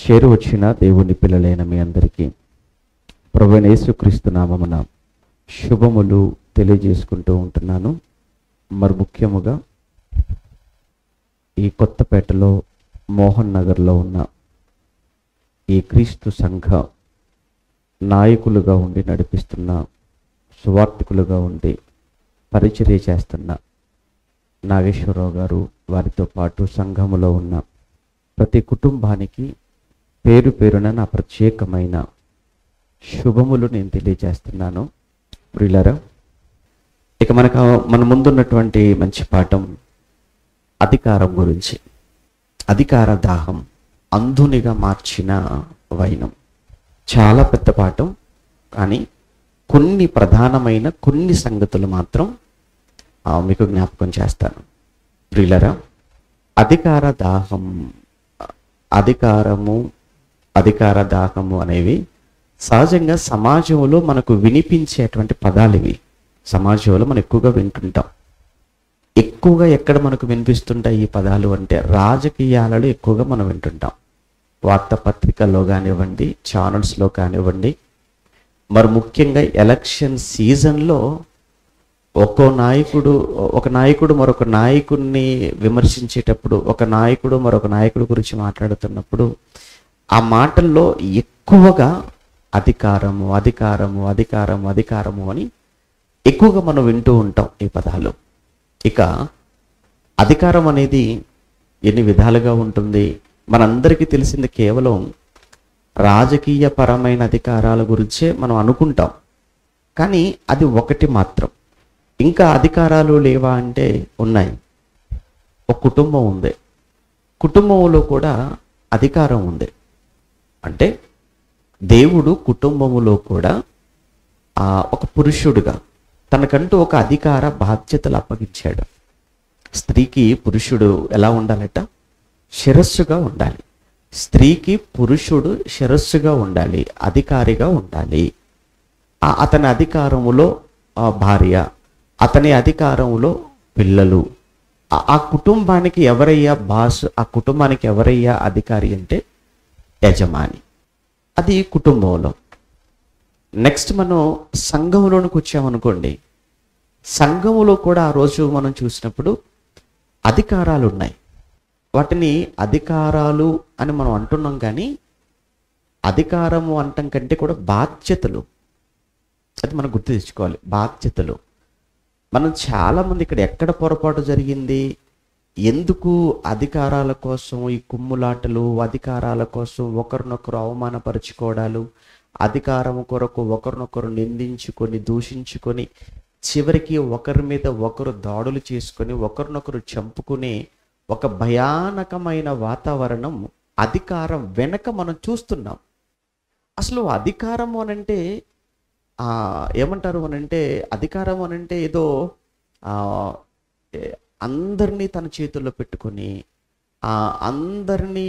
చేరువచ్చిన దేవుని పిల్లలైన మీ అందరికీ ప్రభువైన యేసుక్రీస్తు నామమున శుభములు తెలియజేసుకుంటూ ఉంటున్నాను. మరి ముఖ్యముగా ఈ కొత్తపేటలో మోహన్ నగర్లో ఉన్న ఈ క్రీస్తు సంఘ నాయకులుగా ఉండి నడిపిస్తున్న, సువార్థికులుగా ఉండి పరిచర్య చేస్తున్న నాగేశ్వరరావు గారు, వారితో పాటు సంఘములో ఉన్న ప్రతి కుటుంబానికి పేరు పేరున నా ప్రత్యేకమైన శుభములు నేను తెలియజేస్తున్నాను. ప్రియులారా, ఇక మన ముందున్నటువంటి మంచి పాఠం అధికారం గురించి. అధికార దాహం అంధునిగా మార్చిన వైనం. చాలా పెద్ద పాఠం, కానీ కొన్ని ప్రధానమైన కొన్ని సంగతులు మాత్రం మీకు జ్ఞాపకం చేస్తాను. ప్రియులారా, అధికార దాహం, అధికార దాహము అనేవి సహజంగా సమాజంలో మనకు వినిపించేటువంటి పదాలు. ఇవి సమాజంలో మనం ఎక్కువగా వింటుంటాం. ఎక్కువగా ఎక్కడ మనకు వినిపిస్తుంటాయి ఈ pదాలు అంటే రాజకీయాలలో ఎక్కువగా మనం వింటుంటాం. వార్తాపత్రికల్లో కానివ్వండి, ఛానల్స్లో కానివ్వండి, మరి ముఖ్యంగా ఎలక్షన్ సీజన్లో ఒక నాయకుడు మరొక నాయకుడిని విమర్శించేటప్పుడు, ఒక నాయకుడు మరొక నాయకుడి గురించి మాట్లాడుతున్నప్పుడు ఆ మాటల్లో ఎక్కువగా అధికారము అధికారము అధికారము అధికారము అని ఎక్కువగా మనం వింటూ ఉంటాం ఈ పదాలు. ఇక అధికారం అనేది ఎన్ని విధాలుగా ఉంటుంది? మనందరికీ తెలిసింది కేవలం రాజకీయ పరమైన అధికారాల గురించే మనం అనుకుంటాం. కానీ అది ఒకటి మాత్రం. ఇంకా అధికారాలు లేవా అంటే ఉన్నాయి. ఒక కుటుంబం ఉంది, కుటుంబంలో కూడా అధికారం ఉంది. అంటే దేవుడు కుటుంబములో కూడా ఒక పురుషుడుగా తనకంటూ ఒక అధికార బాధ్యతలు అప్పగించాడు. స్త్రీకి పురుషుడు ఎలా ఉండాలట? శిరస్సుగా ఉండాలి. స్త్రీకి పురుషుడు శిరస్సుగా ఉండాలి, అధికారిగా ఉండాలి. అతని అధికారములో భార్య, అతని అధికారంలో పిల్లలు. ఆ కుటుంబానికి ఎవరయ్యా బాస్? ఆ కుటుంబానికి ఎవరయ్యా అధికారి అంటే యజమాని. అది కుటుంబంలో. నెక్స్ట్ మనం సంఘంలోనికి వచ్చామనుకోండి. సంఘములో కూడా ఆ రోజు మనం చూసినప్పుడు అధికారాలు ఉన్నాయి. వాటిని అధికారాలు అని మనం అంటున్నాం, కానీ అధికారము అంటం కంటే కూడా బాధ్యతలు, అది మనం గుర్తు తెచ్చుకోవాలి. బాధ్యతలు. మనం చాలామంది ఇక్కడ ఎక్కడ పొరపాటు జరిగింది, ఎందుకు అధికారాల కోసం ఈ కుమ్ములాటలు, అధికారాల కోసం ఒకరినొకరు అవమానపరుచుకోవడాలు, అధికారం కొరకు ఒకరినొకరు నిందించుకొని దూషించుకొని చివరికి ఒకరి మీద ఒకరు దాడులు చేసుకొని ఒకరినొకరు చంపుకునే ఒక భయానకమైన వాతావరణం అధికారం వెనక మనం చూస్తున్నాం. అసలు అధికారము అనంటే ఏమంటారు అనంటే, అధికారం అనంటే ఏదో అందరినీ తన చేతుల్లో పెట్టుకొని అందరినీ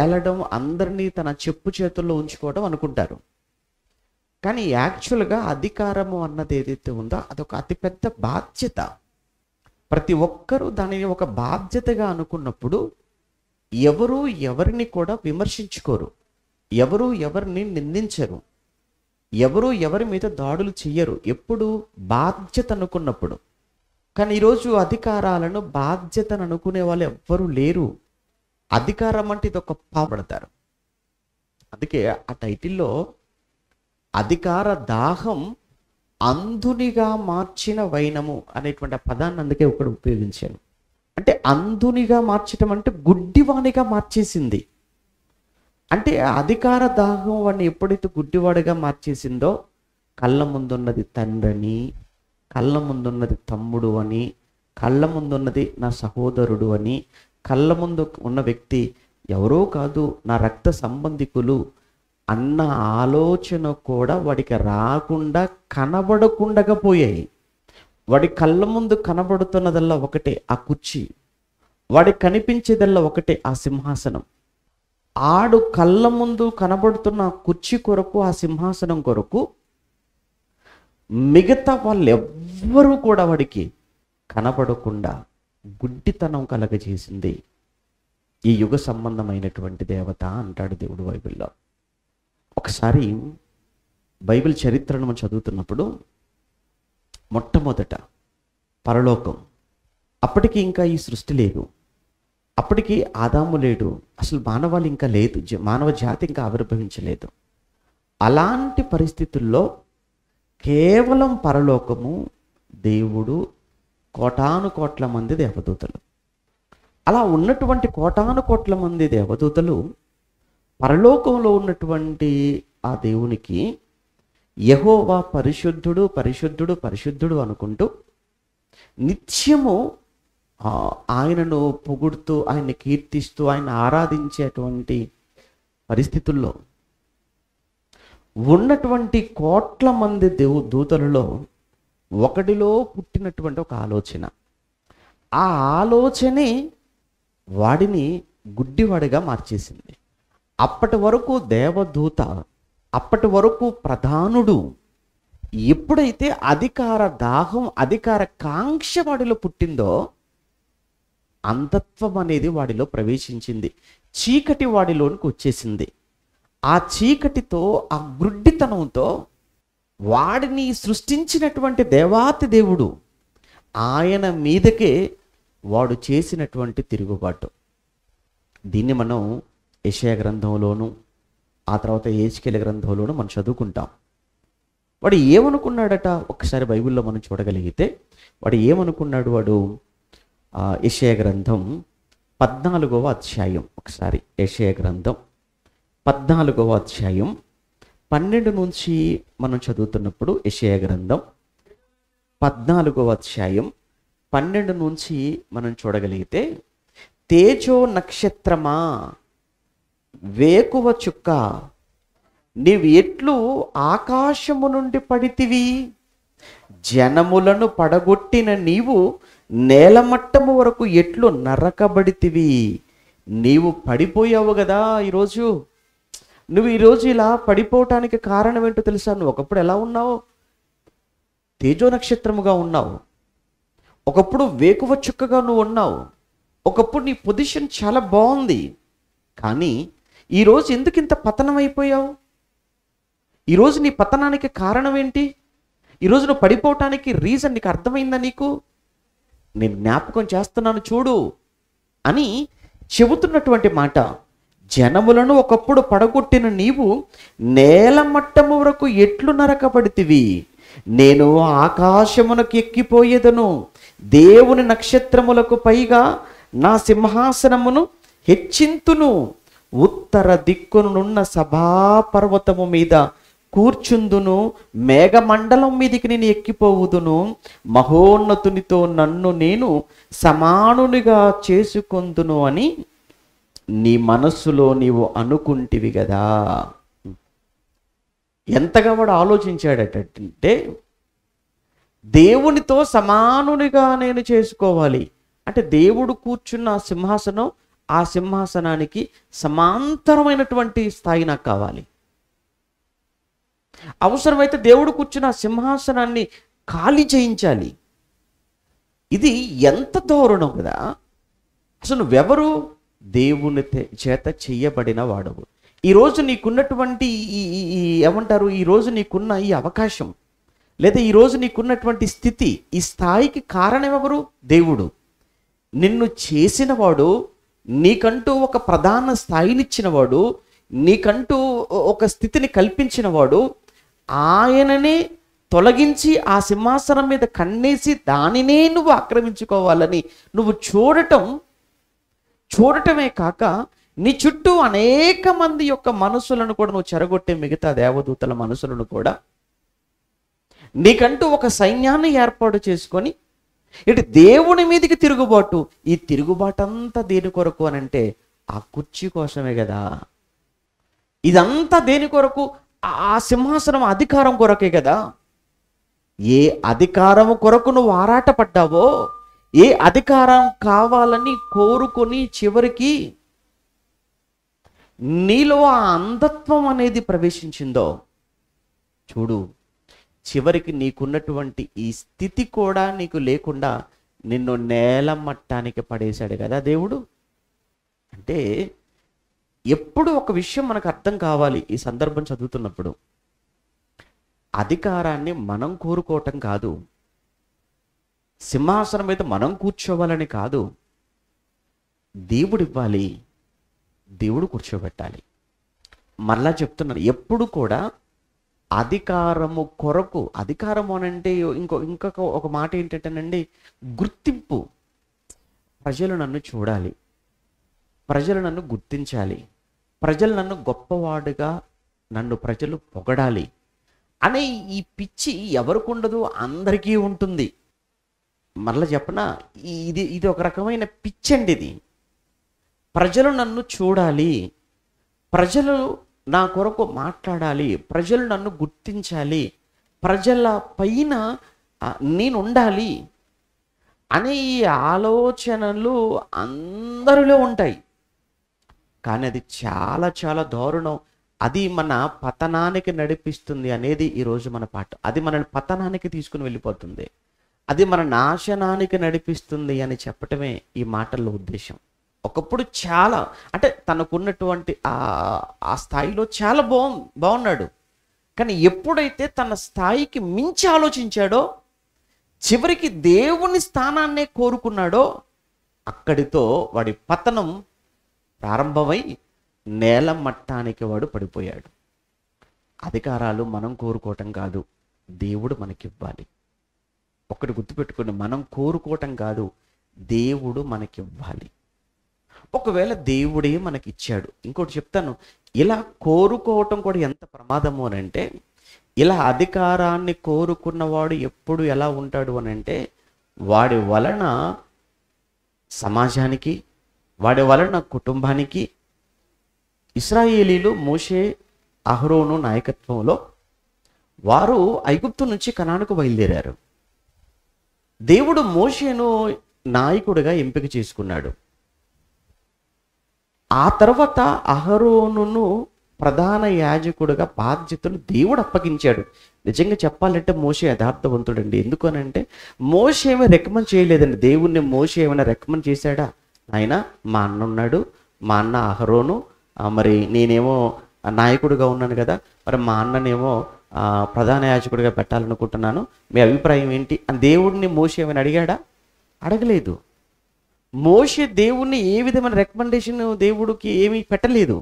ఏలడం, అందరినీ తన చెప్పు చేతుల్లో ఉంచుకోవడం అనుకుంటారు. కానీ యాక్చువల్గా అధికారము అన్నది ఏదైతే ఉందో అదొక అతిపెద్ద బాధ్యత. ప్రతి ఒక్కరూ దానిని ఒక బాధ్యతగా అనుకున్నప్పుడు ఎవరు ఎవరిని కూడా విమర్శించుకోరు, ఎవరు ఎవరిని నిందించరు, ఎవరు ఎవరి మీద దాడులు చెయ్యరు, ఎప్పుడు బాధ్యత అనుకున్నప్పుడు. కానీ ఈరోజు అధికారాలను బాధ్యతను అనుకునే వాళ్ళు ఎవ్వరూ లేరు. అధికారం అంటే ఇది ఒక పాపడతారు. అందుకే ఆ టైటిల్లో అధికార దాహం అంధునిగా మార్చిన వైనము అనేటువంటి ఆ పదాన్ని అందుకే ఒకడు ఉపయోగించాను. అంటే అంధునిగా మార్చటం అంటే గుడ్డివానిగా మార్చేసింది. అంటే అధికార దాహం వాడిని ఎప్పుడైతే గుడ్డివాడిగా మార్చేసిందో, కళ్ళ ముందున్నది తండ్రిని, కళ్ళ ముందున్నది తమ్ముడు అని, కళ్ళ ముందున్నది నా సహోదరుడు అని, కళ్ళ ముందు ఉన్న వ్యక్తి ఎవరో కాదు నా రక్త సంబంధికులు అన్న ఆలోచన కూడా వాడికి రాకుండా, కనబడకుండా పోయాయి. వాడి కళ్ళ ముందు కనబడుతున్నదల్లా ఒకటే, ఆ కుర్చీ. వాడికి కనిపించేదల్లా ఒకటే, ఆ సింహాసనం. ఆడు కళ్ళ ముందు కనబడుతున్న కుర్చీ కొరకు, ఆ సింహాసనం కొరకు మిగతా వాళ్ళు ఎవ్వరూ కూడా వాడికి కనబడకుండా గుడ్డితనం కలగజేసింది. ఈ యుగ సంబంధమైనటువంటి దేవత అంటాడు దేవుడు బైబిల్లో. ఒకసారి బైబిల్ చరిత్రను మనం చదువుతున్నప్పుడు మొట్టమొదట పరలోకం, అప్పటికి ఇంకా ఈ సృష్టి లేదు, అప్పటికి ఆదాము లేడు, అసలు మానవాళి ఇంకా లేదు, మానవ జాతి ఇంకా ఆవిర్భవించలేదు. అలాంటి పరిస్థితుల్లో కేవలం పరలోకము, దేవుడు, కోటాను కోట్ల మంది దేవదూతలు. అలా ఉన్నటువంటి కోటాను కోట్ల మంది దేవదూతలు పరలోకంలో ఉన్నటువంటి ఆ దేవునికి యెహోవా పరిశుద్ధుడు పరిశుద్ధుడు పరిశుద్ధుడు అనుకుంటూ నిత్యము ఆయనను పొగుడుతూ, ఆయన్ని కీర్తిస్తూ, ఆయన ఆరాధించేటువంటి పరిస్థితుల్లో ఉన్నటువంటి కోట్ల మంది దూతలలో ఒకడిలో పుట్టినటువంటి ఒక ఆలోచన, ఆ ఆలోచనే వాడిని గుడ్డివాడిగా మార్చేసింది. అప్పటి వరకు దేవదూత, అప్పటి వరకు ప్రధానుడు, ఎప్పుడైతే అధికార దాహం, అధికార కాంక్ష వాడిలో పుట్టిందో అంధత్వం అనేది వాడిలో ప్రవేశించింది, చీకటి వాడిలోనికి వచ్చేసింది. ఆ చీకటితో, ఆ గుడ్డితనంతో వాడిని సృష్టించినటువంటి దేవాతి దేవుడు ఆయన మీదకే వాడు చేసినటువంటి తిరుగుబాటు. దీన్ని మనం యెషయా గ్రంథంలోను, ఆ తర్వాత యెహెజ్కేలు గ్రంథంలోను మనం చదువుకుంటాం. వాడు ఏమనుకున్నాడట ఒకసారి బైబిల్లో మనం చూడగలిగితే, వాడు ఏమనుకున్నాడు? వాడు యెషయా గ్రంథం 14వ అధ్యాయం, ఒకసారి యెషయా గ్రంథం 14వ అధ్యాయం 12 నుంచి మనం చదువుతున్నప్పుడు, యెషయా గ్రంథం 14వ అధ్యాయం 12 నుంచి మనం చూడగలిగితే, తేజో నక్షత్రమా, వేకువ చుక్క, నీవు ఎట్లు ఆకాశము నుండి పడితివి, జనములను పడగొట్టిన నీవు నేలమట్టము వరకు ఎట్లు నరకబడితివి. నీవు పడిపోయావు కదా ఈరోజు. నువ్వు ఈరోజు ఇలా పడిపోవటానికి కారణం ఏంటో తెలుసా? నువ్వు ఒకప్పుడు ఎలా ఉన్నావు? తేజో నక్షత్రముగా ఉన్నావు, ఒకప్పుడు వేకువ చుక్కగా నువ్వు ఉన్నావు, ఒకప్పుడు నీ పొజిషన్ చాలా బాగుంది. కానీ ఈరోజు ఎందుకు ఇంత పతనం అయిపోయావు? ఈరోజు నీ పతనానికి కారణం ఏంటి? ఈరోజు నువ్వు పడిపోవటానికి రీజన్ నీకు అర్థమైందా? నీకు నేను జ్ఞాపకం చేస్తున్నాను చూడు అని చెబుతున్నటువంటి మాట. జనములను ఒకప్పుడు పడగొట్టిన నీవు నేలమట్టము వరకు ఎట్లు నరకబడితివి. నేను ఆకాశమునకు ఎక్కిపోయేదను, దేవుని నక్షత్రములకు పైగా నా సింహాసనమును హెచ్చింతును, ఉత్తర దిక్కునున్న సభాపర్వతము మీద కూర్చుందును, మేఘమండలం మీదికి నేను ఎక్కిపోవుదును, మహోన్నతునితో నన్ను నేను సమానునిగా చేసుకొందును అని నీ మనస్సులో నీవు అనుకుంటివి కదా. ఎంతగా వాడు ఆలోచించాడటంటే, దేవునితో సమానునిగా నేను చేసుకోవాలి అంటే, దేవుడు కూర్చున్న సింహాసనం, ఆ సింహాసనానికి సమాంతరమైనటువంటి స్థాయి నాకు కావాలి. అవసరమైతే దేవుడు కూర్చున్న సింహాసనాన్ని ఖాళీ చేయించాలి. ఇది ఎంత దారుణం కదా. అసలు నువ్వెవరు? దేవుని చేత చెయ్యబడిన వాడవు. ఈరోజు నీకున్నటువంటి ఏమంటారు, ఈరోజు నీకున్న ఈ అవకాశం, లేదా ఈరోజు నీకున్నటువంటి స్థితి, ఈ స్థాయికి కారణం ఎవరు? దేవుడు. నిన్ను చేసినవాడు, నీకంటూ ఒక ప్రధాన స్థాయినిచ్చినవాడు, నీకంటూ ఒక స్థితిని కల్పించినవాడు, ఆయననే తొలగించి ఆ సింహాసనం మీద కన్నేసి దానినే నువ్వు ఆక్రమించుకోవాలని నువ్వు చూడటమే కాక, నీ చుట్టూ అనేక మంది యొక్క మనసులను కూడా నువ్వు చెరగొట్టే, మిగతా దేవదూతల మనసులను కూడా నీకంటూ ఒక సైన్యాన్ని ఏర్పాటు చేసుకొని ఇటు దేవుని మీదకి తిరుగుబాటు. ఈ తిరుగుబాటంతా దేని కొరకు అనంటే ఆ కుర్చీ కోసమే కదా. ఇదంతా దేని కొరకు? ఆ సింహాసనం అధికారం కొరకే కదా. ఏ అధికారం కొరకు నువ్వు ఆరాటపడ్డావో, ఏ అధికారం కావాలని కోరుకొని చివరికి నీలో ఆ అంధత్వం అనేది ప్రవేశించిందో చూడు, చివరికి నీకున్నటువంటి ఈ స్థితి కూడా నీకు లేకుండా నిన్ను నేల మట్టానికి పడేశాడు కదా దేవుడు. అంటే ఎప్పుడు ఒక విషయం మనకు అర్థం కావాలి ఈ సందర్భం చదువుతున్నప్పుడు, అధికారాన్ని మనం కోరుకోవటం కాదు, సింహాసనం మీద మనం కూర్చోవాలని కాదు, దేవుడు ఇవ్వాలి, దేవుడు కూర్చోబెట్టాలి. మరలా చెప్తున్నాను, ఎప్పుడు కూడా అధికారము కొరకు, అధికారము అనంటే ఇంకొక ఒక మాట ఏంటంటేనండి, గుర్తింపు. ప్రజలు నన్ను చూడాలి, ప్రజలు నన్ను గుర్తించాలి, ప్రజలు నన్ను గొప్పవాడుగా, నన్ను ప్రజలు పొగడాలి అనే ఈ పిచ్చి ఎవరికి ఉండదు, అందరికీ ఉంటుంది. మరలా చెప్పనా, ఇది ఒక రకమైన పిచ్చి అండి. ఇది ప్రజలు నన్ను చూడాలి, ప్రజలు నా కొరకు మాట్లాడాలి, ప్రజలు నన్ను గుర్తించాలి, ప్రజల పైన నేను ఉండాలి అనే ఈ ఆలోచనలు అందరిలో ఉంటాయి. కానీ అది చాలా చాలా దారుణం. అది మన పతనానికి నడిపిస్తుంది అనేది ఈరోజు మన పాట. అది మనల్ని పతనానికి తీసుకుని వెళ్ళిపోతుంది, అది మన నాశనానికి నడిపిస్తుంది అని చెప్పటమే ఈ మాటల్లో ఉద్దేశం. ఒకప్పుడు చాలా, అంటే తనకున్నటువంటి ఆ స్థాయిలో చాలా బాగున్నాడు. కానీ ఎప్పుడైతే తన స్థాయికి మించి ఆలోచించాడో, చివరికి దేవుని స్థానాన్నే కోరుకున్నాడో, అక్కడితో వాడి పతనం ప్రారంభమై నేల మట్టానికి వాడు పడిపోయాడు. అధికారాలు మనం కోరుకోవటం కాదు, దేవుడు మనకివ్వాలి. ఒకటి గుర్తుపెట్టుకుని, మనం కోరుకోవటం కాదు, దేవుడు మనకివ్వాలి. ఒకవేళ దేవుడే మనకిచ్చాడు, ఇంకోటి చెప్తాను, ఇలా కోరుకోవటం కూడా ఎంత ప్రమాదము అని అంటే, ఇలా అధికారాన్ని కోరుకున్నవాడు ఎప్పుడు ఎలా ఉంటాడు అని అంటే, వాడి వలన సమాజానికి, వాడి వలన కుటుంబానికి. ఇశ్రాయేలీలు మోషే అహరోను నాయకత్వంలో వారు ఐగుప్తు నుంచి కనానుకు బయలుదేరారు. దేవుడు మోషేను నాయకుడిగా ఎంపిక చేసుకున్నాడు. ఆ తర్వాత అహరోనును ప్రధాన యాజకుడిగా బాధ్యతలు దేవుడు అప్పగించాడు. నిజంగా చెప్పాలంటే మోషే యథార్థవంతుడండి. ఎందుకనంటే మోషే ఏమీ రికమెండ్ చేయలేదండి. దేవుణ్ణి మోషే ఏమైనా రికమెండ్ చేశాడా? ఆయన మా అన్న ఉన్నాడు, మా అన్న అహరోను, మరి నేనేమో నాయకుడిగా ఉన్నాను కదా, మరి మా అన్ననేమో ప్రధాన యాజకుడిగా పెట్టాలనుకుంటున్నాను, మీ అభిప్రాయం ఏంటి అని దేవుడిని మోషే ఏమైనా అడిగాడా? అడగలేదు. మోషే దేవుణ్ణి ఏ విధమైన రికమెండేషన్ దేవుడికి ఏమీ పెట్టలేదు.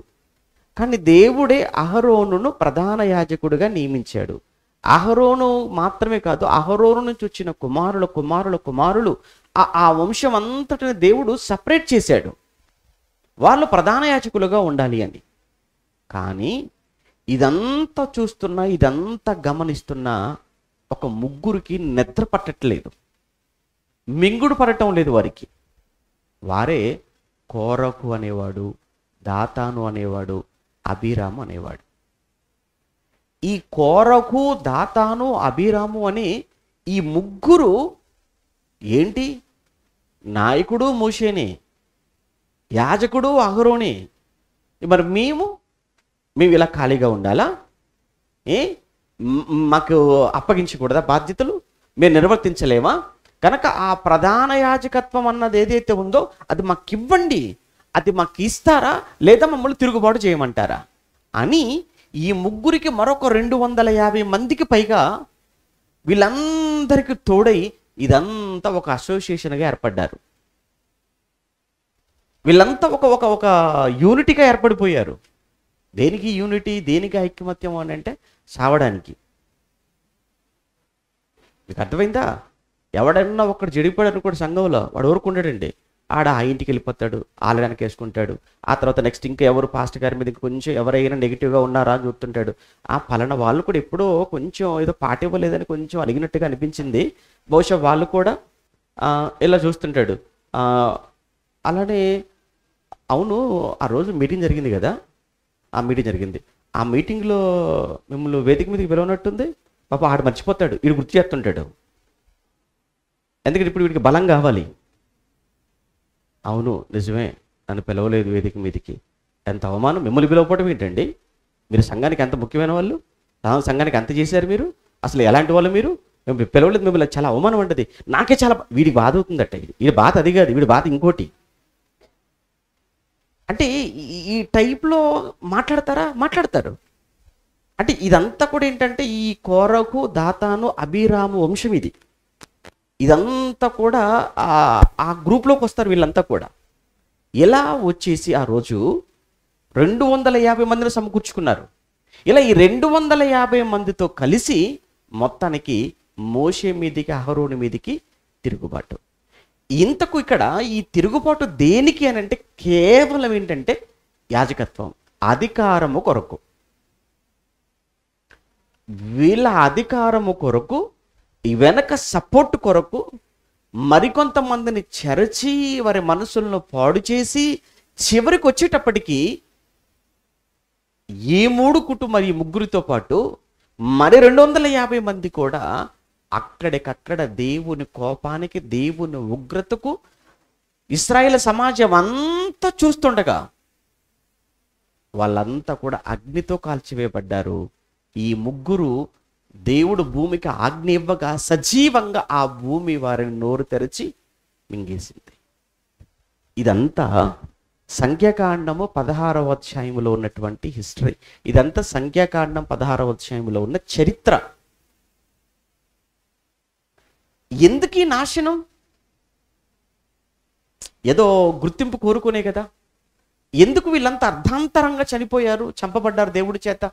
కానీ దేవుడే అహరోనును ప్రధాన యాజకుడిగా నియమించాడు. అహరోను మాత్రమే కాదు, అహరోను నుంచి వచ్చిన కుమారులు ఆ వంశం అంతటిని దేవుడు సపరేట్ చేశాడు, వాళ్ళు ప్రధాన యాజకులుగా ఉండాలి అని. కానీ ఇదంతా చూస్తున్నా, ఇదంతా గమనిస్తున్నా ఒక ముగ్గురికి నిద్ర పట్టట్లేదు, మింగుడు పడటం లేదు వారికి. వారే కోరహు అనేవాడు, దాతాను అనేవాడు, అబీరాము అనేవాడు. ఈ కోరహు, దాతాను, అబీరాము అని ఈ ముగ్గురు ఏంటి? నాయకుడు మోషేనే, యాజకుడు అహరోనే. మరి మేము ఇలా ఖాళీగా ఉండాలా? మాకు అప్పగించకూడదా బాధ్యతలు? మేము నిర్వర్తించలేమా? కనుక ఆ ప్రధాన యాజకత్వం అన్నది ఏదైతే ఉందో అది మాకు ఇవ్వండి, అది మాకు ఇస్తారా, లేదా మమ్మల్ని తిరుగుబాటు చేయమంటారా అని ఈ ముగ్గురికి మరొక 250 మందికి పైగా వీళ్ళందరికీ తోడై ఇదంతా ఒక అసోసియేషన్గా ఏర్పడ్డారు. వీళ్ళంతా ఒక యూనిటీగా ఏర్పడిపోయారు. దేనికి యూనిటీ, దేనికి ఐక్యమత్యం అని అంటే సావడానికి. మీకు అర్థమైందా? ఎవడన్నా ఒకడు చెడిపోయాడు కూడా సంఘంలో, వాడు ఊరుకుంటాడండి. ఆడ ఆ ఇంటికి వెళ్ళిపోతాడు, ఆలయానికి వేసుకుంటాడు. ఆ తర్వాత నెక్స్ట్ ఇంకా ఎవరు పాస్టర్ గారి మీద కొంచెం ఎవరైనా నెగిటివ్గా ఉన్నారా అని చూస్తుంటాడు. ఆ పలానా వాళ్ళు కూడా ఎప్పుడో కొంచెం ఏదో పాట ఇవ్వలేదని కొంచెం అడిగినట్టుగా అనిపించింది, బహుశా వాళ్ళు కూడా ఇలా చూస్తుంటాడు. అలానే అవును, ఆ రోజు మీటింగ్ జరిగింది కదా, ఆ మీటింగ్ జరిగింది, ఆ మీటింగ్లో మిమ్మల్ని వేదిక మీదకి పిలవనట్టుంది, పాప ఆడు మర్చిపోతాడు, వీడు గుర్తు చేస్తుంటాడు. ఎందుకంటే ఇప్పుడు వీడికి బలం కావాలి. అవును నిజమే, నన్ను పిలవలేదు వేదిక మీదకి, ఎంత అవమానం. మిమ్మల్ని పిలవకపోవడం ఏంటండి? మీరు సంఘానికి ఎంత ముఖ్యమైన వాళ్ళు, సంఘానికి ఎంత చేశారు మీరు, అసలు ఎలాంటి వాళ్ళు మీరు, మేము పిలవలేదు, మిమ్మల్ని చాలా అవమానం ఉంటుంది. నాకే చాలా వీడికి బాధ అవుతుందట. వీడి బాధ అది కాదు, వీడి బాధ ఇంకోటి. అంటే ఈ టైప్లో మాట్లాడతారా? మాట్లాడతారు. అంటే ఇదంతా కూడా ఏంటంటే ఈ కోరకు, దాతాను, అబీరాము వంశం ఇది. ఇదంతా కూడా ఆ గ్రూప్లోకి వస్తారు వీళ్ళంతా కూడా. ఇలా వచ్చేసి ఆ రోజు 250 మందిని సమకూర్చుకున్నారు. ఇలా ఈ 250 మందితో కలిసి మొత్తానికి మోషే మీదికి, అహరోను మీదికి తిరుగుబాటు. ఇంతకు ఇక్కడ ఈ తిరుగుబాటు దేనికి అని అంటే కేవలం ఏంటంటే యాజకత్వం, అధికారము కొరకు. వీళ్ళ అధికారము కొరకు, ఈ వెనక సపోర్ట్ కొరకు మరికొంతమందిని చెరచి వారి మనసులను పాడు చేసి చివరికి వచ్చేటప్పటికి ఈ 3 కుటుంబాలు, ఈ ముగ్గురితో పాటు మరి 250 మంది కూడా అక్కడికక్కడ దేవుని కోపానికి, దేవుని ఉగ్రతకు ఇశ్రాయేలు సమాజం అంతా చూస్తుండగా వాళ్ళంతా కూడా అగ్నితో కాల్చివేయబడ్డారు. ఈ ముగ్గురు దేవుడు భూమికి ఆజ్ఞ ఇవ్వగా సజీవంగా ఆ భూమి వారిని నోరు తెరిచి మింగేసింది. ఇదంతా సంఖ్యాకాండము 16వ అధ్యాయంలో ఉన్నటువంటి హిస్టరీ. ఇదంతా సంఖ్యాకాండం 16వ అధ్యాయంలో ఉన్న చరిత్ర. ఎందుకు ఈ నాశనం? ఏదో గుర్తింపు కోరుకునే కదా. ఎందుకు వీళ్ళంతా అర్ధాంతరంగా చనిపోయారు, చంపబడ్డారు దేవుడి చేత?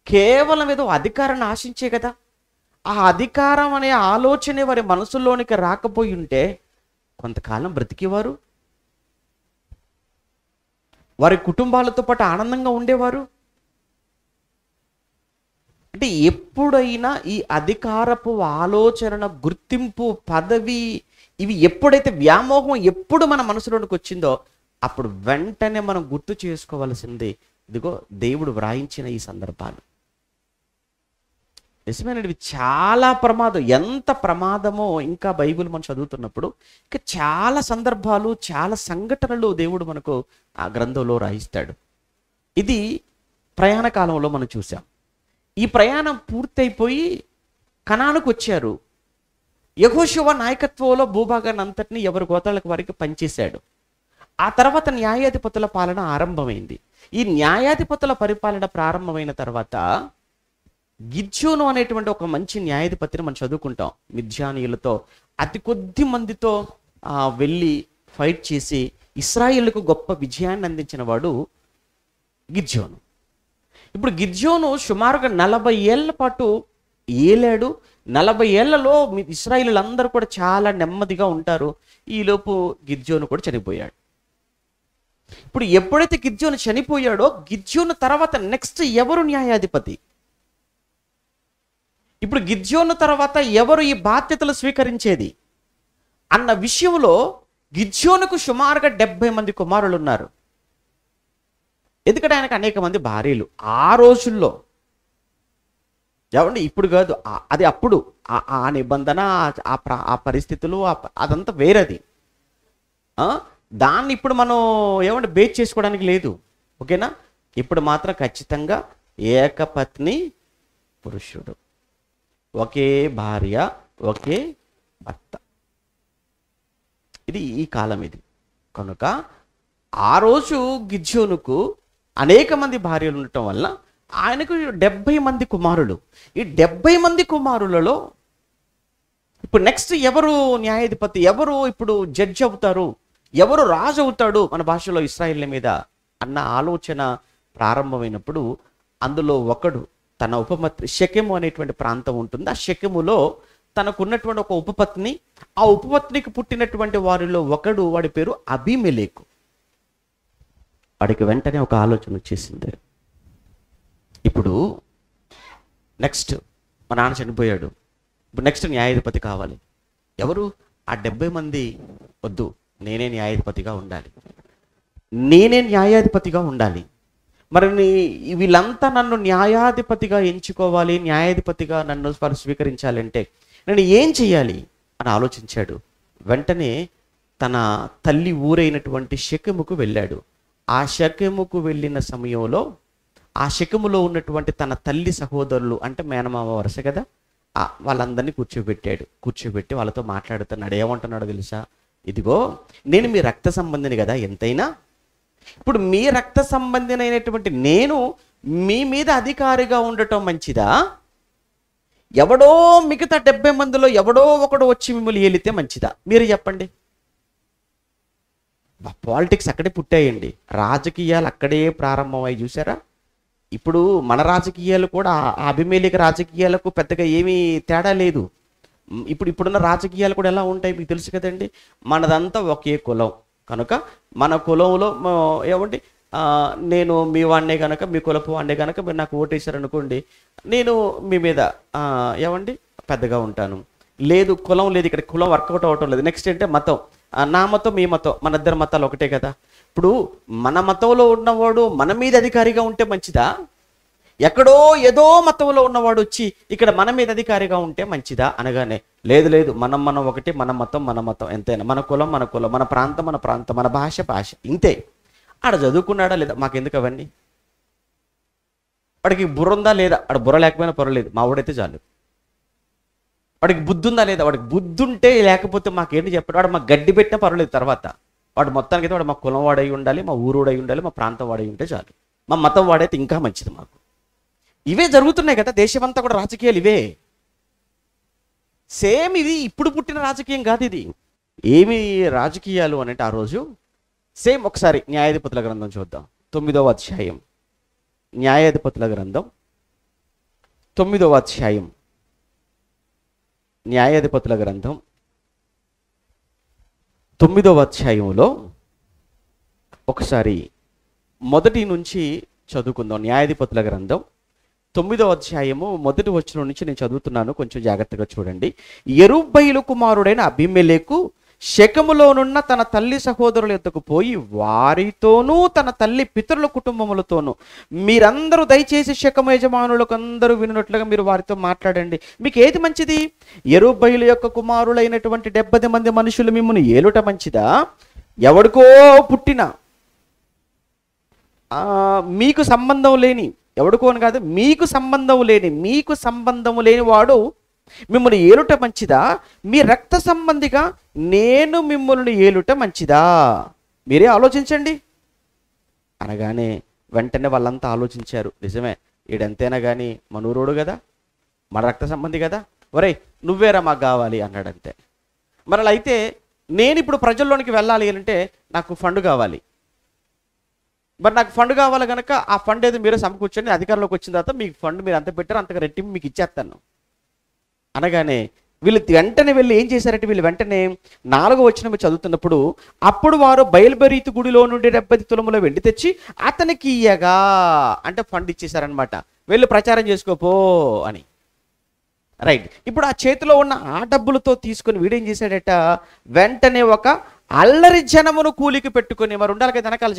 కేవలం ఏదో అధికారాన్ని ఆశించే కదా. ఆ అధికారం అనే ఆలోచనే వారి మనసులోనికి రాకపోయి ఉంటే కొంతకాలం బ్రతికేవారు, వారి కుటుంబాలతో పాటు ఆనందంగా ఉండేవారు. అంటే ఎప్పుడైనా ఈ అధికారపు ఆలోచన, గుర్తింపు, పదవి, ఇవి ఎప్పుడైతే వ్యామోహం ఎప్పుడు మన మనసులోనికి వచ్చిందో అప్పుడు వెంటనే మనం గుర్తు చేసుకోవాల్సింది ఇదిగో దేవుడు వ్రాయించిన ఈ సందర్భాలు. నిజమేనండి, చాలా ప్రమాదం. ఎంత ప్రమాదమో ఇంకా బైబిల్ మనం చదువుతున్నప్పుడు ఇంకా చాలా సందర్భాలు, చాలా సంఘటనలు దేవుడు మనకు ఆ గ్రంథంలో రాయిస్తాడు. ఇది ప్రయాణ కాలంలో మనం చూసాం. ఈ ప్రయాణం పూర్తయిపోయి కనానుకు వచ్చారు. యెహోషువ నాయకత్వంలో భూభాగాన్ని అంతటిని ఎవరి గోత్రాలకు వారికి పనిచేశాడు. ఆ తర్వాత న్యాయాధిపతుల పాలన ఆరంభమైంది. ఈ న్యాయాధిపతుల పరిపాలన ప్రారంభమైన తర్వాత గిద్యోను అనేటువంటి ఒక మంచి న్యాయాధిపతిని మనం చదువుకుంటాం. మిద్యానీయులతో అతి కొద్ది మందితో వెళ్ళి ఫైట్ చేసి ఇశ్రాయేలుకు గొప్ప విజయాన్ని అందించిన వాడు గిద్యోను. ఇప్పుడు గిద్యోను సుమారుగా 40 ఏళ్ల పాటు ఏలాడు. 40 ఏళ్లలో ఇశ్రాయేలులందరూ కూడా చాలా నెమ్మదిగా ఉంటారు. ఈలోపు గిద్యోను కూడా చనిపోయాడు. ఇప్పుడు ఎప్పుడైతే గిద్యోను చనిపోయాడో గిద్యోను తర్వాత నెక్స్ట్ ఎవరు న్యాయాధిపతి? ఇప్పుడు గిద్యోను తర్వాత ఎవరు ఈ బాధ్యతలు స్వీకరించేది అన్న విషయంలో గిద్యోనుకు సుమారుగా 70 మంది కుమారులు ఉన్నారు. ఎందుకంటే ఆయనకు అనేక మంది భార్యలు ఆ రోజుల్లో. ఏమండి, ఇప్పుడు కాదు, అది అప్పుడు ఆ నిబంధన, ఆ పరిస్థితులు అదంతా వేరేది. దాన్ని ఇప్పుడు మనం ఏమంటే బేస్ చేసుకోవడానికి లేదు. ఓకేనా? ఇప్పుడు మాత్రం ఖచ్చితంగా ఏకపత్ని పురుషుడు, ఒకే భార్య, ఒకే భర్త. ఇది ఈ కాలం ఇది. కనుక ఆ రోజు గిద్యోనుకు అనేక మంది భార్యలు ఉండటం వల్ల ఆయనకు 70 మంది కుమారులు. ఈ 70 మంది కుమారులలో ఇప్పుడు నెక్స్ట్ ఎవరు న్యాయాధిపతి, ఎవరు ఇప్పుడు జడ్జి అవుతారు, ఎవరు రాజు అవుతాడు మన భాషలో ఇశ్రాయేలు మీద అన్న ఆలోచన ప్రారంభమైనప్పుడు అందులో ఒకడు తన ఉపపత్ని, షెకెము అనేటువంటి ప్రాంతం ఉంటుంది. ఆ షెకెములో తనకున్నటువంటి ఒక ఉపపత్ని, ఆ ఉపపత్నికి పుట్టినటువంటి వారిలో ఒకడు, వాడి పేరు అబీమెలెకు. వాడికి వెంటనే ఒక ఆలోచన వచ్చేసింది. ఇప్పుడు నెక్స్ట్ మా నాన్న చనిపోయాడు, ఇప్పుడు నెక్స్ట్ న్యాయాధిపతి కావాలి. ఎవరు? ఆ 70 మంది వద్దు, నేనే న్యాయాధిపతిగా ఉండాలి, నేనే న్యాయాధిపతిగా ఉండాలి. మరి వీళ్ళంతా నన్ను న్యాయాధిపతిగా ఎంచుకోవాలి, న్యాయాధిపతిగా నన్ను స్వీకరించాలంటే నేను ఏం చెయ్యాలి అని ఆలోచించాడు. వెంటనే తన తల్లి ఊరైనటువంటి షెకెముకు వెళ్ళాడు. ఆ షెకెముకు వెళ్ళిన సమయంలో ఆ షెకెములో ఉన్నటువంటి తన తల్లి సహోదరులు, అంటే మేనమామ వరుస కదా, వాళ్ళందరినీ కూర్చోబెట్టి వాళ్ళతో మాట్లాడుతున్నాడు. ఏమంటున్నాడు తెలుసా? ఇదిగో నేను మీ రక్త సంబంధిని కదా ఎంతైనా, ఇప్పుడు మీ రక్త సంబంధినైనటువంటి నేను మీ మీద అధికారిగా ఉండటం మంచిదా, ఎవడో మిగతా 70 మందిలో ఎవడో ఒకడు వచ్చి మిమ్మల్ని ఏలితే మంచిదా? మీరు చెప్పండి. పాలిటిక్స్ అక్కడే పుట్టాయండి, రాజకీయాలు అక్కడే ప్రారంభమై చూసారా. ఇప్పుడు మన రాజకీయాలు కూడా ఆ అభిమేలిక రాజకీయాలకు పెద్దగా ఏమీ తేడా లేదు. ఇప్పుడున్న రాజకీయాలు కూడా ఎలా ఉంటాయి మీకు తెలుసు కదండి. మనదంతా ఒకే కులం కనుక మన కులంలో ఏమండి, నేను మీ వాడినే కనుక, మీ కులపు వాడినే కనుక మీరు నాకు ఓటేశారనుకోండి, నేను మీ మీద ఏమండి పెద్దగా ఉంటాను. లేదు కులం లేదు, ఇక్కడ కులం వర్కౌట్ అవ్వటం లేదు. నెక్స్ట్ అంటే మతం, నా మతం మీ మతం, మన ఇద్దరు మతాలు ఒకటే కదా. ఇప్పుడు మన మతంలో ఉన్నవాడు మన మీద అధికారిగా ఉంటే మంచిదా, ఎక్కడో ఏదో మతంలో ఉన్నవాడు వచ్చి ఇక్కడ మన మీద అధికారిగా ఉంటే మంచిదా అనగానే లేదు లేదు, మనం ఒకటి, మన మతం ఎంతైనా, మన కులం మన కులం, మన ప్రాంతం మన ప్రాంతం, మన భాష భాష, ఇంతే. ఆడ చదువుకున్నాడా లేదా మాకెందుకు అవన్నీ, వాడికి బుర్ర ఉందా లేదా, ఆడ బుర్ర లేకపోయినా పర్వాలేదు, మా వాడైతే చాలు. వాడికి బుద్ధి ఉందా లేదా, వాడికి బుద్ధి ఉంటే లేకపోతే మాకేంటి చెప్పాడు, వాడు మాకు గడ్డి పెట్టినా పర్వాలేదు, తర్వాత వాడు మొత్తానికి అయితే వాడు మా కులం వాడై ఉండాలి, మా ఊరోడై ఉండాలి, మా ప్రాంతం వాడై ఉంటే చాలు, మా మతం వాడైతే ఇంకా మంచిది మాకు. ఇవే జరుగుతున్నాయి కదా దేశమంతా కూడా, రాజకీయాలు ఇవే. సేమ్ ఇది ఇప్పుడు పుట్టిన రాజకీయం కాదు ఇది. ఏమి రాజకీయాలు అంటే ఆ రోజు సేమ్. ఒకసారి న్యాయాధిపతుల గ్రంథం చూద్దాం, 9వ అధ్యాయం. న్యాయాధిపతుల గ్రంథం 9వ అధ్యాయం. న్యాయాధిపతుల గ్రంథం 9వ అధ్యాయంలో ఒకసారి మొదటి నుంచి చదువుకుందాం. న్యాయాధిపతుల గ్రంథం 9వ అధ్యాయము మొదటి వచనం నుంచి నేను చదువుతున్నాను, కొంచెం జాగ్రత్తగా చూడండి. యెరుబ్బయలు కుమారుడైన అబీమెలెకు షెకెములోనున్న తన తల్లి సహోదరుల యొద్దకు పోయి వారితోనూ తన తల్లి పితరుల కుటుంబములతోనూ, మీరందరూ దయచేసి షెకెము యజమానులకు అందరూ వినున్నట్లుగా మీరు వారితో మాట్లాడండి. మీకు ఏది మంచిది? యెరుబ్బయలు యొక్క కుమారులైనటువంటి 70 మంది మనుషులు మిమ్మల్ని ఏలుట మంచిదా, ఎవడికో పుట్టిన మీకు సంబంధం లేని, ఎవడుకోని కాదు, మీకు సంబంధం లేని వాడు మిమ్మల్ని ఏలుట మంచిదా, మీ రక్త సంబంధిగా నేను మిమ్మల్ని ఏలుట మంచిదా? మీరే ఆలోచించండి అనగానే వెంటనే వాళ్ళంతా ఆలోచించారు. నిజమే, ఈడంతేనా కానీ మనూరోడు కదా, మన రక్త సంబంధి కదా, ఒరేయ్ నువ్వేరా మాకు కావాలి అన్నాడంతే. మరి అలా అయితే నేను ఇప్పుడు ప్రజల్లోనికి వెళ్ళాలి అంటే నాకు ఫండ్ కావాలి. మరి నాకు ఫండ్ కావాలి కనుక ఆ ఫండ్ ఏదో మీరు సమకూర్చండి, అధికారంలోకి వచ్చిన తర్వాత మీకు ఫండ్ మీరు అంత పెట్టారు అంతగా రెట్టింపు మీకు ఇచ్చేస్తాను అనగానే వీళ్ళు వెంటనే వెళ్ళి ఏం చేశారంటే, వీళ్ళు వెంటనే 4వ వచనం చదువుతున్నప్పుడు, అప్పుడు వారు బయలుబెరీతు గుడిలో నుండి 70 తులముల వెండి తెచ్చి అతనికి ఇయ్యగా, అంటే ఫండ్ ఇచ్చేశారనమాట, వెళ్ళి ప్రచారం చేసుకోపో అని. రైట్. ఇప్పుడు ఆ చేతిలో ఉన్న ఆ డబ్బులతో తీసుకొని వీడేం చేశాడట, వెంటనే ఒక అల్లరి జనమును కూలికి పెట్టుకొని, మరి ఉండాలి కదా వెనకాల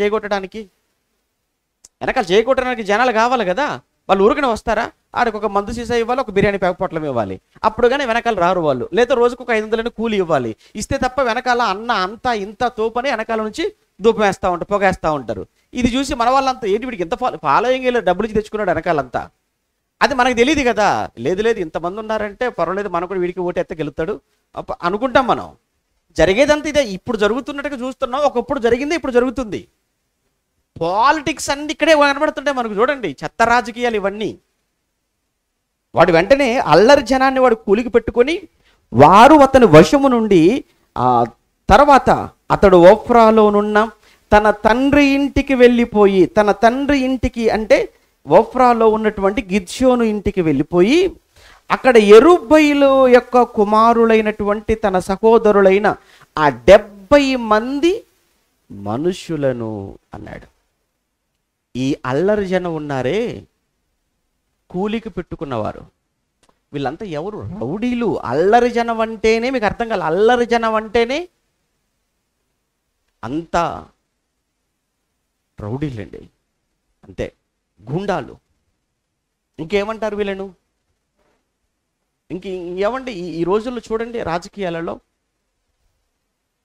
చేయగొట్టడానికి, జనాలు కావాలి కదా, వాళ్ళు ఊరికనే వస్తారా, ఆడికి ఒక మందు సీసా ఇవ్వాలి, ఒక బిర్యానీ పొట్లం ఇవ్వాలి, అప్పుడు కానీ వెనకాల రారు వాళ్ళు. లేదా రోజుకు ఒక 500 కూలి ఇవ్వాలి, ఇస్తే తప్ప వెనకాల అన్న అంతా ఇంత తోపని వెనకాల నుంచి ధూపం వేస్తూ ఉంటారు, పొగేస్తూ ఉంటారు. ఇది చూసి మన వాళ్ళంతా ఏంటి వీడికి ఎంత ఫాలోయింగ్ డబ్బులు ఇచ్చి తెచ్చుకున్నాడు వెనకాలంతా, అది మనకు తెలియదు కదా. లేదు ఇంతమంది ఉన్నారంటే పర్వాలేదు, మనం కూడా వీడికి ఓటు ఎత్త గెలుస్తాడు అనుకుంటాం మనం. జరిగేదంతా ఇదే, ఇప్పుడు జరుగుతున్నట్టుగా చూస్తున్నాం, ఒకప్పుడు జరిగిందే ఇప్పుడు జరుగుతుంది. పాలిటిక్స్ అన్ని ఇక్కడే కనబడుతుంటాయి మనకు. చూడండి చెత్త రాజకీయాలు ఇవన్నీ. వాడు వెంటనే అల్లరి జనాన్ని వాడు కూలికి పెట్టుకొని, వారు అతని వశము నుండి తర్వాత అతడు ఓఫ్రాలోనున్న తన తండ్రి ఇంటికి వెళ్ళిపోయి, తన తండ్రి ఇంటికి అంటే ఓఫ్రాలో ఉన్నటువంటి గిద్యోను ఇంటికి వెళ్ళిపోయి, అక్కడ యెరుబ్బయలు యొక్క కుమారులైనటువంటి తన సహోదరులైన ఆ 70 మంది మనుషులను అన్నాడు. ఈ అల్లరి జనం ఉన్నారే కూలికి పెట్టుకున్నవారు, వీళ్ళంతా ఎవరు? రౌడీలు. అల్లరి జనం అంటేనే మీకు అర్థం కాదు, అల్లరి జనం అంటేనే అంతా రౌడీలండి, అంతే, గుండాలు. ఇంకేమంటారు వీళ్ళను? ఏమండి ఈ రోజుల్లో చూడండి రాజకీయాలలో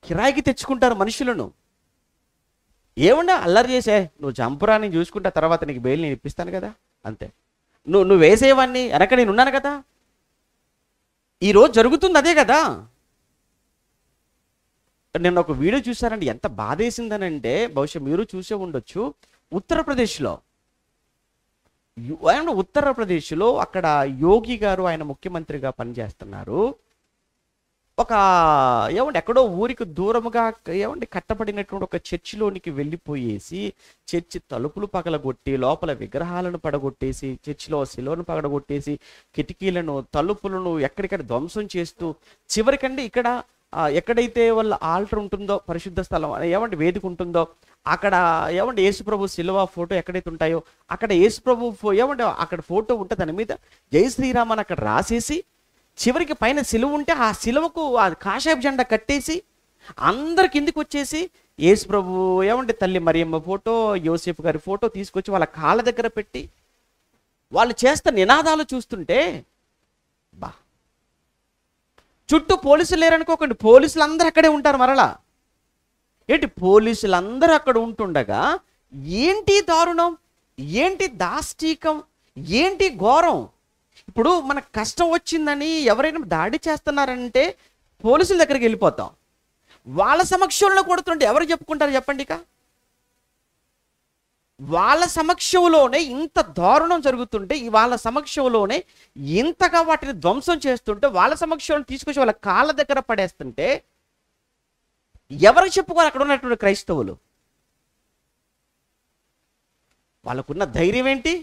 కిరాయికి తెచ్చుకుంటారు మనుషులను. ఏమన్నా అల్లరి చేసే, నువ్వు చంపురా, నేను చూసుకుంటా, తర్వాత నీకు బెయిల్ నేను ఇప్పిస్తాను కదా, అంతే. నువ్వు వేసేవాడిని వెనక నేను ఉన్నాను కదా. ఈరోజు జరుగుతుంది అదే కదా. నేను ఒక వీడియో చూశానండి, ఎంత బాధేసిందనంటే, బహుశా మీరు చూసే ఉండొచ్చు. ఉత్తరప్రదేశ్లో ఉత్తరప్రదేశ్లో అక్కడ యోగి గారు, ఆయన ముఖ్యమంత్రిగా పనిచేస్తున్నారు. ఒక ఎక్కడో ఊరికి దూరముగా కట్టబడినటువంటి ఒక చర్చిలోనికి వెళ్ళిపోయేసి, చర్చి తలుపులు పగలగొట్టి, లోపల విగ్రహాలను పడగొట్టేసి, చర్చిలో శిలువను పగలగొట్టేసి, కిటికీలను తలుపులను ఎక్కడిక్కడ ధ్వంసం చేస్తూ, చివరికండి ఇక్కడ ఎక్కడైతే వాళ్ళ ఆల్టర్ ఉంటుందో, పరిశుద్ధ స్థలం వేదిక ఉంటుందో, అక్కడ యేసుప్రభు శిలువ ఫోటో ఎక్కడైతే ఉంటాయో అక్కడ యేసుప్రభు అక్కడ ఫోటో ఉంటే దాని మీద జై శ్రీరామ్ అని అక్కడ రాసేసి, చివరికి పైన సిలువ ఉంటే ఆ సిలువకు ఆ కాషాయపు జెండా కట్టేసి అందరి కిందికి వచ్చేసి యేసుప్రభు తల్లి మరియమ్మ ఫోటో, యోసేపు గారి ఫోటో తీసుకొచ్చి వాళ్ళ కాళ్ళ దగ్గర పెట్టి వాళ్ళు చేస్తున్న నినాదాలు చూస్తుంటే, బా, చుట్టూ పోలీసులు లేరనుకోకండి, పోలీసులు అందరూ అక్కడే ఉంటారు. మరలా ఏంటి, పోలీసులందరూ అక్కడ ఉంటుండగా ఏంటి దారుణం, ఏంటి దాష్టీకం, ఏంటి ఘోరం. ఇప్పుడు మనకు కష్టం వచ్చిందని ఎవరైనా దాడి చేస్తున్నారంటే పోలీసుల దగ్గరికి వెళ్ళిపోతాం. వాళ్ళ సమక్షంలో కొడుతుంటే ఎవరు చెప్పుకుంటారు చెప్పండి? ఇక వాళ్ళ సమక్షంలోనే ఇంత దారుణం జరుగుతుంటే, వాళ్ళ సమక్షంలోనే ఇంతగా వాటిని ధ్వంసం చేస్తుంటే, వాళ్ళ సమక్షంలో తీసుకొచ్చి వాళ్ళ కాళ్ళ దగ్గర పడేస్తుంటే ఎవరికి చెప్పుకోవాలి అక్కడ ఉన్నటువంటి క్రైస్తవులు? వాళ్ళకున్న ధైర్యం ఏంటి?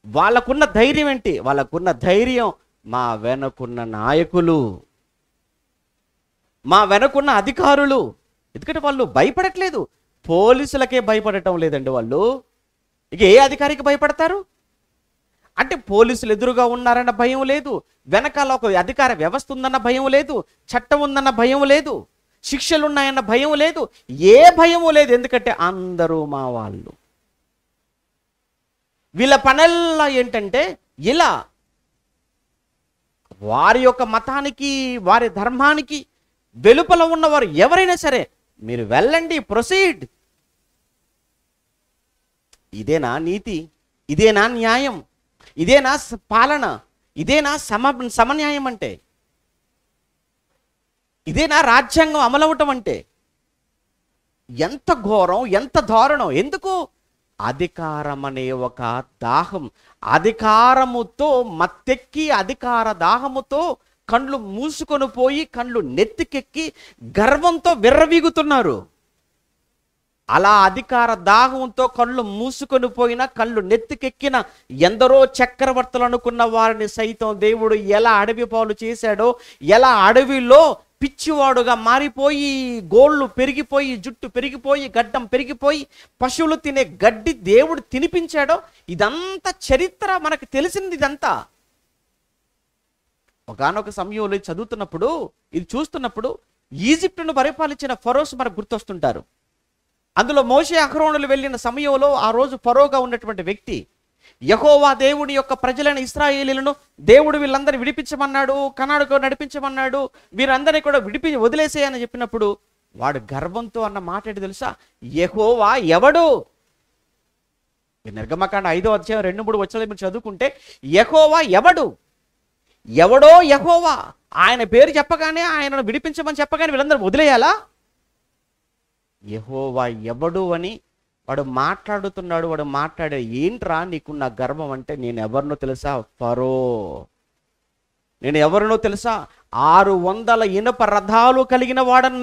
వాళ్ళకున్న ధైర్యం మా వెనకున్న నాయకులు, మా వెనకున్న అధికారులు. ఎందుకంటే వాళ్ళు భయపడట్లేదు, పోలీసులకే భయపడటం లేదండి వాళ్ళు. ఇక ఏ అధికారికి భయపడతారు? అంటే పోలీసులు ఎదురుగా ఉన్నారన్న భయం లేదు, వెనకాల ఒక అధికార వ్యవస్థ ఉందన్న భయం లేదు, చట్టం ఉందన్న భయం లేదు, శిక్షలు ఉన్నాయన్న భయం లేదు, ఏ భయము లేదు. ఎందుకంటే అందరూ మా వాళ్ళు. వీళ్ళ పనల్లా ఏంటంటే, ఇలా వారి యొక్క మతానికి, వారి ధర్మానికి వెలుపల ఉన్నవారు ఎవరైనా సరే మీరు వెళ్ళండి, ప్రొసీడ్. ఇదేనా నీతి? ఇదేనా న్యాయం? ఇదేనా పాలన? ఇదేనా సమన్యాయం అంటే? ఇదేనా రాజ్యాంగం అమలవటం అంటే? ఎంత ఘోరం, ఎంత దారుణం. ఎందుకు? అధికారం అనే ఒక దాహం, అధికారముతో మత్తెక్కి, అధికార దాహముతో కళ్ళు మూసుకొని పోయి, కళ్ళు నెత్తికెక్కి గర్వంతో విర్రవీగుతున్నారు. అలా అధికార దాహంతో కళ్ళు మూసుకొని పోయిన, కళ్ళు నెత్తికెక్కిన ఎందరో చక్రవర్తులు అనుకున్న వారిని సైతం దేవుడు ఎలా అడవి పాలు చేశాడో, ఎలా అడవిలో పిచ్చివాడుగా మారిపోయి, గోళ్ళు పెరిగిపోయి, జుట్టు పెరిగిపోయి, గడ్డం పెరిగిపోయి, పశువులు తినే గడ్డి దేవుడు తినిపించాడో, ఇదంతా చరిత్ర మనకు తెలిసింది. ఇదంతా ఒకానొక సమయంలో చదువుతున్నప్పుడు, ఇది చూస్తున్నప్పుడు ఈజిప్టును పరిపాలించిన ఫరోస్ మనకు గుర్తొస్తుంటారు. అందులో మోషే అహరోనులు వెళ్ళిన సమయంలో ఆ రోజు ఫరోగా ఉన్నటువంటి వ్యక్తి, యెహోవా దేవుని యొక్క ప్రజలైన ఇశ్రాయేలీయులను దేవుడు వీళ్ళందరినీ విడిపించమన్నాడు, కనానుకు నడిపించమన్నాడు, వీరందరినీ కూడా వదిలేసేయని చెప్పినప్పుడు వాడు గర్వంతో అన్న మాట ఏంటి తెలుసా? యెహోవా ఎవడు? నిర్గమకాండ 5వ అధ్యాయం 2-3 వచనాలు మీరు చదువుకుంటే, యెహోవా ఎవడు? ఎవడో యెహోవా. ఆయన పేరు చెప్పగానే, ఆయనను విడిపించమని చెప్పగానే వీళ్ళందరూ వదిలేయాలా? యెహోవా ఎవడు అని వాడు మాట్లాడుతున్నాడు. వాడు మాట్లాడే, ఏంట్రా నీకున్న గర్వం అంటే, నేను ఎవరినో తెలుసా? ఫరో. నేను ఎవరినో తెలుసా? 600 ఇనుప రథాలు కలిగిన వాడను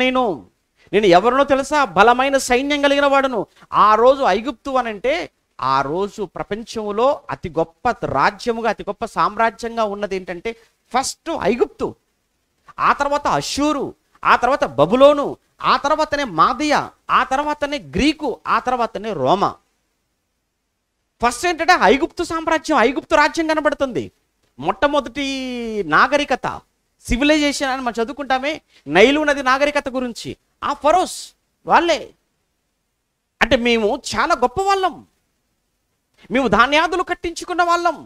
నేను ఎవరినో తెలుసా? బలమైన సైన్యం కలిగిన వాడను. ఆ రోజు ఐగుప్తు అనంటే, ఆ రోజు ప్రపంచంలో అతి గొప్ప రాజ్యముగా, అతి గొప్ప సామ్రాజ్యంగా ఉన్నది ఏంటంటే ఫస్ట్ ఐగుప్తు, ఆ తర్వాత అషూరు, ఆ తర్వాత బబులోను, ఆ తర్వాతనే మాదియా, ఆ తర్వాతనే గ్రీకు, ఆ తర్వాతనే రోమా. ఫస్ట్ ఏంటంటే ఐగుప్తు సామ్రాజ్యం, ఐగుప్తు రాజ్యం కనబడుతుంది. మొట్టమొదటి నాగరికత, సివిలైజేషన్ అని మనం చదువుకుంటామే నైలు నది నాగరికత గురించి, ఆ ఫరోస్ వాళ్ళే. అంటే మేము చాలా గొప్ప వాళ్ళం, మేము ధాన్యాదులు కట్టించుకున్న వాళ్ళం,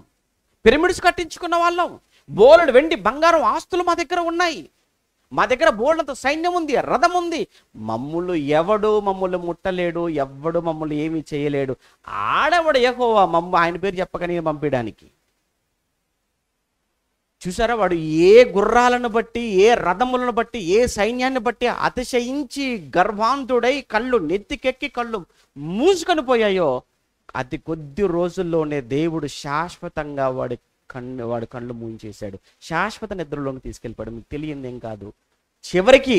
పిరమిడ్స్ కట్టించుకున్న వాళ్ళం, బోలెడు వెండి బంగారం ఆస్తులు మా దగ్గర ఉన్నాయి, మా దగ్గర బోల్డంత సైన్యం ఉంది, రథం ఉంది. మమ్మల్ని ముట్టలేడు, ఎవడు మమ్మల్ని ఏమీ చేయలేడు. ఆడవాడు యెహోవా ఆయన పేరు చెప్పగానే పంపించడానికి. చూసారా, వాడు ఏ గుర్రాలను బట్టి, ఏ రథములను బట్టి, ఏ సైన్యాన్ని బట్టి అతిశయించి గర్వాంతుడై కళ్ళు నెత్తికెక్కి కళ్ళు మూసుకొని పోయాయో, అతి కొద్ది రోజుల్లోనే దేవుడు శాశ్వతంగా వాడి కళ్ళు మూయించేశాడు. శాశ్వత నిద్రలోకి తీసుకెళ్ళిపోయాడు. మీకు తెలియంది ఏం కాదు. చివరికి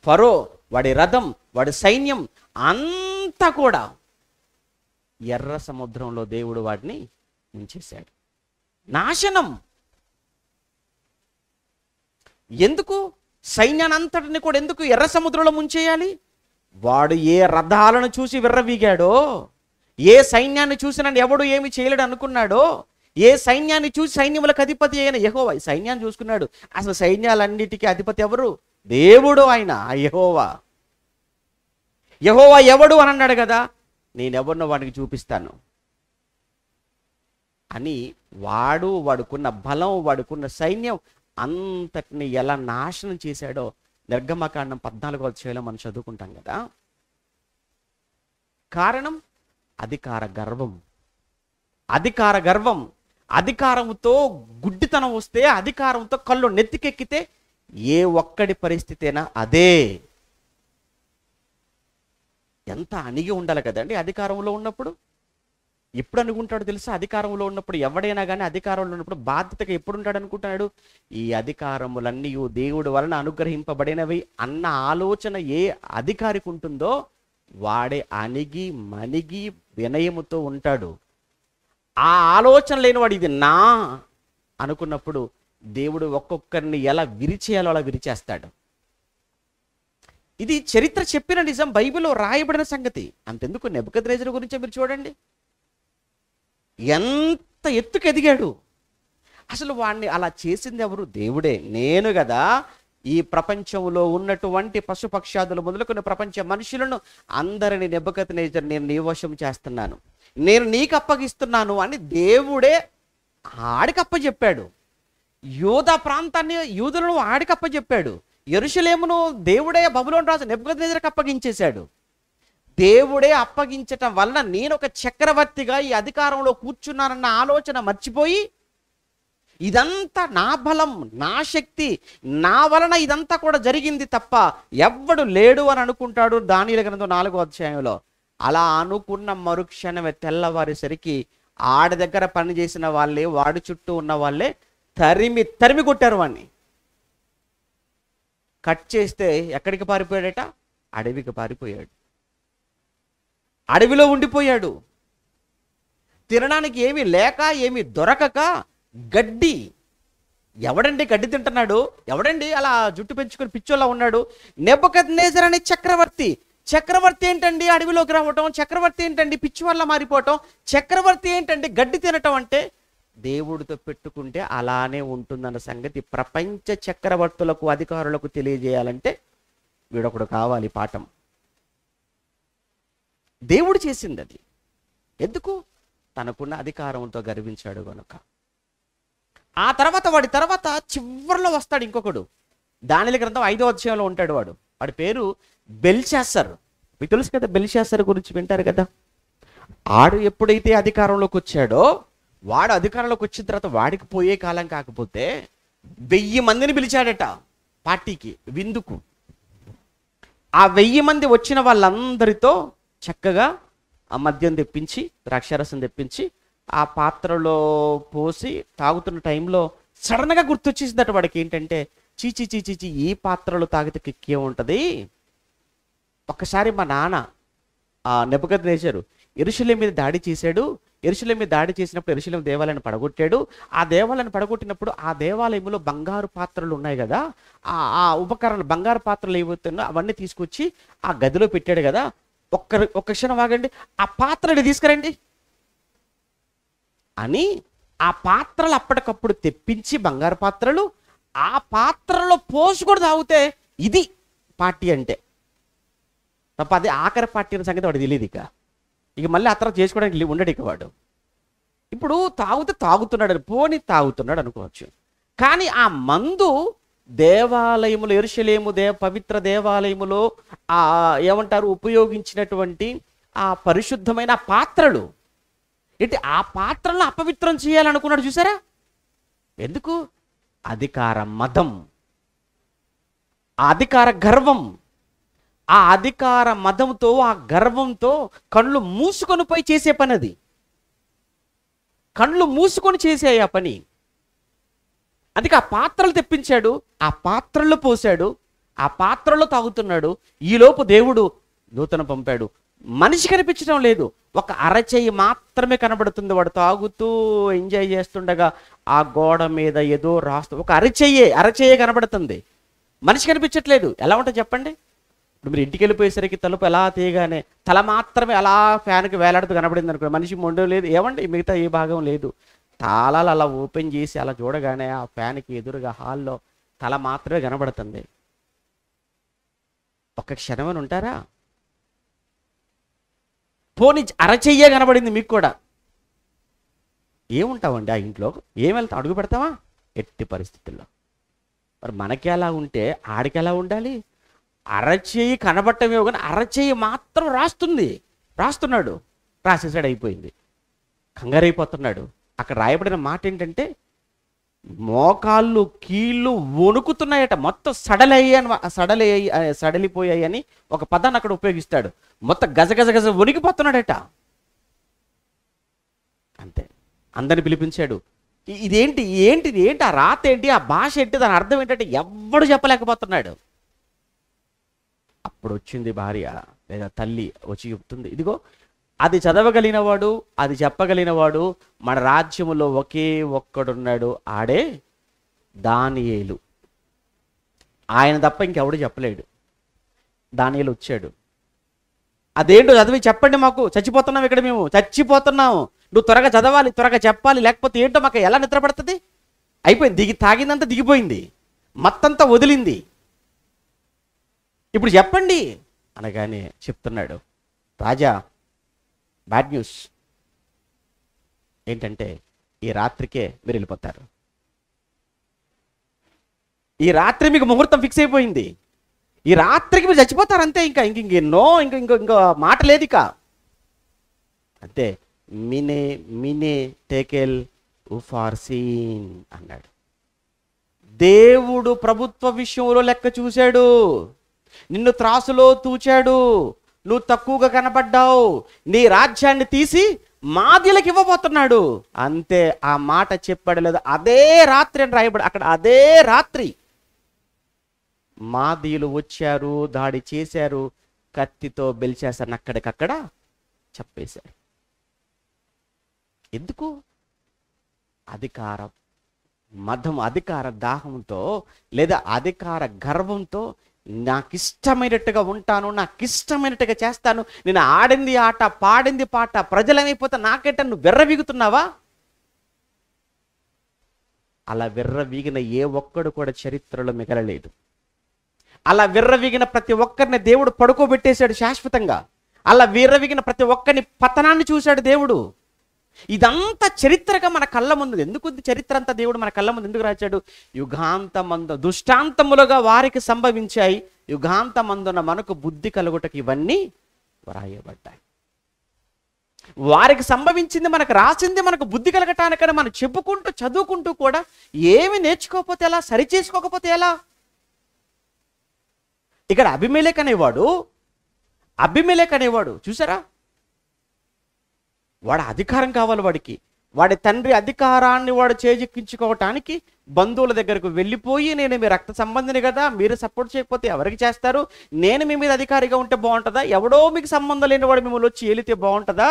ఫరో, వాడి రథం, వాడి సైన్యం అంతా కూడా ఎర్ర సముద్రంలో దేవుడు వాడిని ముంచేశాడు. నాశనం. ఎందుకు సైన్యానంతటిని కూడా ఎందుకు ఎర్ర సముద్రంలో ముంచేయాలి? వాడు ఏ రథాలను చూసి విర్రవీగాడో, ఏ సైన్యాన్ని చూసి నన్ను ఎవడు ఏమి చేయలేడు అనుకున్నాడో, ఏ సైన్యాన్ని చూసి సైన్యములకు అధిపతి అయిన యెహోవా ఈ సైన్యాన్ని చూసుకున్నాడు. అసలు సైన్యాలన్నిటికీ అధిపతి ఎవరు? దేవుడు. ఆయన యెహోవా. యెహోవా ఎవడు అని అన్నాడు కదా, నేనెవరినో వాడికి చూపిస్తాను అని వాడుకున్న బలం, వాడుకున్న సైన్యం అంతటిని ఎలా నాశనం చేశాడో నిర్గమకాండం 14వ అధ్యాయంలో మనం చదువుకుంటాం కదా. కారణం అధికార గర్వం. అధికార గర్వం. అధికారంతో గుడ్డితనం వస్తే, అధికారంతో కళ్ళు నెత్తికెక్కితే ఏ ఒక్కడి పరిస్థితి అయినా అదే. ఎంత అణిగి ఉండాలి కదండి అధికారంలో ఉన్నప్పుడు. ఎప్పుడు అనుకుంటాడు తెలుసా? అధికారంలో ఉన్నప్పుడు ఎవడైనా కానీ అధికారంలో ఉన్నప్పుడు బాధ్యతగా ఎప్పుడు ఉంటాడు అనుకుంటున్నాడు? ఈ అధికారములన్నీ దేవుడి వలన అనుగ్రహింపబడినవి అన్న ఆలోచన ఏ అధికారికి ఉంటుందో వాడే అణిగి మణిగి వినయముతో ఉంటాడు. ఆ ఆలోచన లేనివాడు ఇది నా అనుకున్నప్పుడు దేవుడు ఒక్కొక్కరిని ఎలా విరిచేయాలో అలా విరిచేస్తాడు. ఇది చరిత్ర చెప్పిన నిజం, బైబిల్లో రాయబడిన సంగతి. అంతెందుకు నెబుకద్నెజరు గురించి మీరు చూడండి, ఎంత ఎత్తుకు ఎదిగాడు. అసలు వాడిని అలా చేసింది ఎవరు? దేవుడే. నేను కదా ఈ ప్రపంచంలో ఉన్నటువంటి పశుపక్షాదులు మొదలుకొని ప్రపంచ మనుషులను అందరిని నెబుకద్నెజరు నేను నీ వశం చేస్తున్నాను, నేను నీకు అప్పగిస్తున్నాను అని దేవుడే ఆడికప్పచెప్పాడు. యూదా ప్రాంతాన్ని, యూదులను ఆడికప్పచెప్పాడు. యెరూషలేమును దేవుడే బబులోను రాజు నెబుకద్నెజరుకు అప్పగించేశాడు. దేవుడే అప్పగించటం వల్ల నేను ఒక చక్రవర్తిగా ఈ అధికారంలో కూర్చున్నానన్న ఆలోచన మర్చిపోయి, ఇదంతా నా బలం, నా శక్తి, నా వలన ఇదంతా కూడా జరిగింది తప్ప ఎవ్వడు లేడు అని అనుకుంటాడు. దానియేలు గ్రంథం 4వ అధ్యాయంలో. అలా అనుకున్న మరుక్షణమే తెల్లవారేసరికి ఆడి దగ్గర పనిచేసిన వాళ్ళే, వాడి చుట్టూ ఉన్న వాళ్ళే తరిమి కొట్టారు వాడిని. కట్ చేస్తే ఎక్కడికి పారిపోయాడట? అడవికి పారిపోయాడు. అడవిలో ఉండిపోయాడు. తినడానికి ఏమీ లేక, ఏమీ దొరకక గడ్డి. ఎవడండి గడ్డి తింటున్నాడు? ఎవడండి అలా జుట్టు పెంచుకొని పిచ్చోలా ఉన్నాడు? నెబుకద్నెజరు అనే చక్రవర్తి. చక్రవర్తి ఏంటండి అడవిలోకి రావటం? చక్రవర్తి ఏంటండి పిచ్చి వల్ల మారిపోవటం? చక్రవర్తి ఏంటండి గడ్డి తినటం? అంటే దేవుడితో పెట్టుకుంటే అలానే ఉంటుందన్న సంగతి ప్రపంచ చక్రవర్తులకు, అధికారులకు తెలియజేయాలంటే వీడొకడు కావాలి పాఠం. దేవుడు చేసింది అది. ఎందుకు? తనకున్న అధికారంతో గర్వించాడు కనుక. ఆ తర్వాత వాడి తర్వాత చివరిలో వస్తాడు ఇంకొకడు. దానియేలు గ్రంథం 5వ అధ్యాయంలో ఉంటాడు వాడు. వాడి పేరు బెల్షాస్సర్. మీకు తెలుసు కదా బెల్షాస్సర్ గురించి, వింటారు కదా. ఆడు ఎప్పుడైతే అధికారంలోకి వచ్చాడో, వాడు అధికారంలోకి వచ్చిన తర్వాత వాడికి పోయే కాలం కాకపోతే 1000 మందిని పిలిచాడట పార్టీకి, విందుకు. ఆ 1000 మంది వచ్చిన వాళ్ళందరితో చక్కగా ఆ మద్యం తెప్పించి, ద్రాక్షారసం తెప్పించి ఆ పాత్రలో పోసి తాగుతున్న టైంలో సడన్గా గుర్తొచ్చేసిందట వాడికి. ఏంటంటే, చీచి చీచి చీ ఈ పాత్రలో తాగితే కిక్కే ఉంటుంది. ఒక్కసారి మా నాన్న నెబుకద్నెజరు యెరూషలేము మీద దాడి చేశాడు. యెరూషలేము మీద దాడి చేసినప్పుడు యెరూషలేము దేవాలయాన్ని పడగొట్టాడు. ఆ దేవాలయాన్ని పడగొట్టినప్పుడు ఆ దేవాలయంలో బంగారు పాత్రలు ఉన్నాయి కదా, ఆ ఉపకరణలు, బంగారు పాత్రలు ఏవైతున్నాయో అవన్నీ తీసుకొచ్చి ఆ గదిలో పెట్టాడు కదా. ఒక్క క్షణం ఆగండి, ఆ పాత్రలు తీసుకురండి అని ఆ పాత్రలు అప్పటికప్పుడు తెప్పించి, బంగారు పాత్రలు, ఆ పాత్రలో పోసి కూడా తాగితే ఇది పార్టీ అంటే తప్ప అది ఆఖరి పార్టీ అనే సంగతి వాడు తెలియదు. ఇక మళ్ళీ ఆ తర్వాత చేసుకోవడానికి ఉండడు ఇక వాడు. ఇప్పుడు తాగుతున్నాడు, పోని తాగుతున్నాడు అనుకోవచ్చు. కానీ ఆ మందు దేవాలయములో, యెరూషలేము పవిత్ర దేవాలయములో ఏమంటారు ఉపయోగించినటువంటి ఆ పరిశుద్ధమైన పాత్రలు ఏంటి, ఆ పాత్రలను అపవిత్రం చేయాలనుకున్నాడు. చూసారా? ఎందుకు? అధికార మదం, ఆ అధికార గర్వం, ఆ అధికార మదంతో, ఆ గర్వంతో కళ్ళు మూసుకొని పోయి చేసే పని అది. కళ్ళు మూసుకొని చేసే ఆ పని. అందుకే ఆ పాత్రలు తెప్పించాడు, ఆ పాత్రల్లో పోసాడు, ఆ పాత్రలో తాగుతున్నాడు. ఈలోపు దేవుడు దూతను పంపాడు. మనిషి కనిపించడం లేదు, ఒక అరచెయ్యి మాత్రమే కనబడుతుంది. వాడు తాగుతూ ఎంజాయ్ చేస్తుండగా ఆ గోడ మీద ఏదో రాస్తూ ఒక అరచెయ్యే కనబడుతుంది. మనిషి కనిపించట్లేదు. ఎలా ఉంటుంది చెప్పండి? ఇప్పుడు మీరు ఇంటికి వెళ్ళిపోయేసరికి తలుపు ఎలా తీయగానే తల మాత్రమే అలా ఫ్యాన్కి వేలాడుతూ కనబడింది అనుకో, మనిషి మొండం లేదు, ఏమండి మిగతా ఏ భాగం లేదు. తాళాలు అలా ఓపెన్ చేసి అలా చూడగానే ఆ ఫ్యాన్కి ఎదురుగా హాల్లో తల మాత్రమే కనబడుతుంది. ఒక్క క్షణమని ఉంటారా? పోనీ అరచెయ్యే కనబడింది మీకు కూడా, ఏముంటామండి ఆ ఇంట్లో? ఏం వెళ్తాం? అడుగు పెడతామా? ఎట్టి పరిస్థితుల్లో. మరి మనకి ఎలా ఉంటే ఆడికి ఎలా ఉండాలి? అరచేయి కనబట్టమేమో కానీ అరచేయి మాత్రం రాస్తున్నాడు. రాసేసాడు, అయిపోయింది. కంగారైపోతున్నాడు. అక్కడ రాయబడిన మాట ఏంటంటే మోకాళ్ళు కీళ్ళు వణుకుతున్నాయట, మొత్తం సడలిపోయాయని ఒక పదాన్ని అక్కడ ఉపయోగిస్తాడు. మొత్తం గజ వణికిపోతున్నాడట. అంతే. అందరిని పిలిపించాడు. ఏంటి ఆ రాత ఏంటి, ఆ భాష ఏంటి, దాని అర్థం ఏంటంటే ఎవ్వడు చెప్పలేకపోతున్నాడు. అప్పుడు వచ్చింది భార్య లేదా తల్లి వచ్చి చెప్తుంది, ఇదిగో అది చదవగలిగినవాడు, అది చెప్పగలిగినవాడు మన రాజ్యములో ఒకే ఒక్కడున్నాడు, ఆడే దానియేలు. ఆయన తప్ప ఇంకెవడు చెప్పలేడు. దానియేలు వచ్చాడు. అదేంటో చదివి చెప్పండి, మాకు చచ్చిపోతున్నాం, ఇక్కడ మేము చచ్చిపోతున్నాము, నువ్వు త్వరగా చదవాలి, త్వరగా చెప్పాలి, లేకపోతే ఏంటో మాకు ఎలా నిద్ర పడుతుంది? అయిపోయింది, తాగిందంతా దిగిపోయింది, మత్తంతా వదిలింది, ఇప్పుడు చెప్పండి అనగానే చెప్తున్నాడు, రాజా బ్యాడ్ న్యూస్ ఏంటంటే ఈ రాత్రికే మీరు వెళ్ళిపోతారు. ఈ రాత్రి మీకు ముహూర్తం ఫిక్స్ అయిపోయింది. ఈ రాత్రికి మీరు చచ్చిపోతారు అంతే. ఇంకో మాట లేదు ఇక. అంతే. మినే టేకెల్ ఉఫార్సీన్ అన్నాడు. దేవుడు ప్రభుత్వ విషయంలో లెక్క చూశాడు. నిన్ను త్రాసులో తూచాడు. నువ్వు తక్కువగా కనపడ్డావు. నీ రాజ్యాన్ని తీసి మాదీలకు ఇవ్వబోతున్నాడు. అంతే. ఆ మాట చెప్పాడు లేదు, అదే రాత్రి అని రాయబడి అక్కడ. అదే రాత్రి మాదీయులు వచ్చారు, దాడి చేశారు, కత్తితో బెల్షాసర్ని అక్కడికక్కడ చంపేశారు. ఎందుకు? అధికార మదం, అధికార దాహంతో లేదా అధికార గర్వంతో నాకు ఇష్టమైనట్టుగా ఉంటాను, నాకు ఇష్టమైనట్టుగా చేస్తాను, నేను ఆడింది ఆట, పాడింది పాట, ప్రజలమైపోతే నాకేట నువ్వు విర్రవీగుతున్నావా? అలా విర్రవీగిన ఏ ఒక్కడు కూడా చరిత్రలో మిగలలేదు. అలా విర్రవీగిన ప్రతి ఒక్కరిని దేవుడు పడుకోబెట్టేశాడు శాశ్వతంగా. అలా విర్రవీగిన ప్రతి ఒక్కరిని పతనాన్ని చూశాడు దేవుడు. ఇదంతా చరిత్రగా మన కళ్ళ ముందు. ఎందుకు చరిత్ర అంతా దేవుడు మన కళ్ళ ముందు ఎందుకు రాశాడు? యుగాంతమందు దుష్టాంతములుగా వారికి సంభవించాయి, యుగాంతమందున మనకు బుద్ధి కలుగుటకు ఇవన్నీ వ్రాయబడ్డాయి. వారికి సంభవించింది మనకు రాసింది మనకు బుద్ధి కలగటానికని మనం చెప్పుకుంటూ చదువుకుంటూ కూడా ఏమి నేర్చుకోకపోతే ఎలా, సరి చేసుకోకపోతే ఎలా? ఇక్కడ అబీమెలెకు అనేవాడు చూసారా, వాడు అధికారం కావాలి వాడికి. వాడి తండ్రి అధికారాన్ని వాడు చేజిక్కించుకోవటానికి బంధువుల దగ్గరకు వెళ్ళిపోయి, నేను మీ రక్త సంబంధిని కదా, మీరు సపోర్ట్ చేయకపోతే ఎవరికి చేస్తారు, నేను మీ మీద అధికారిగా ఉంటే బాగుంటుందా, ఎవడో మీకు సంబంధం లేని వాడు మిమ్మల్ని వచ్చి ఏలితే బాగుంటుందా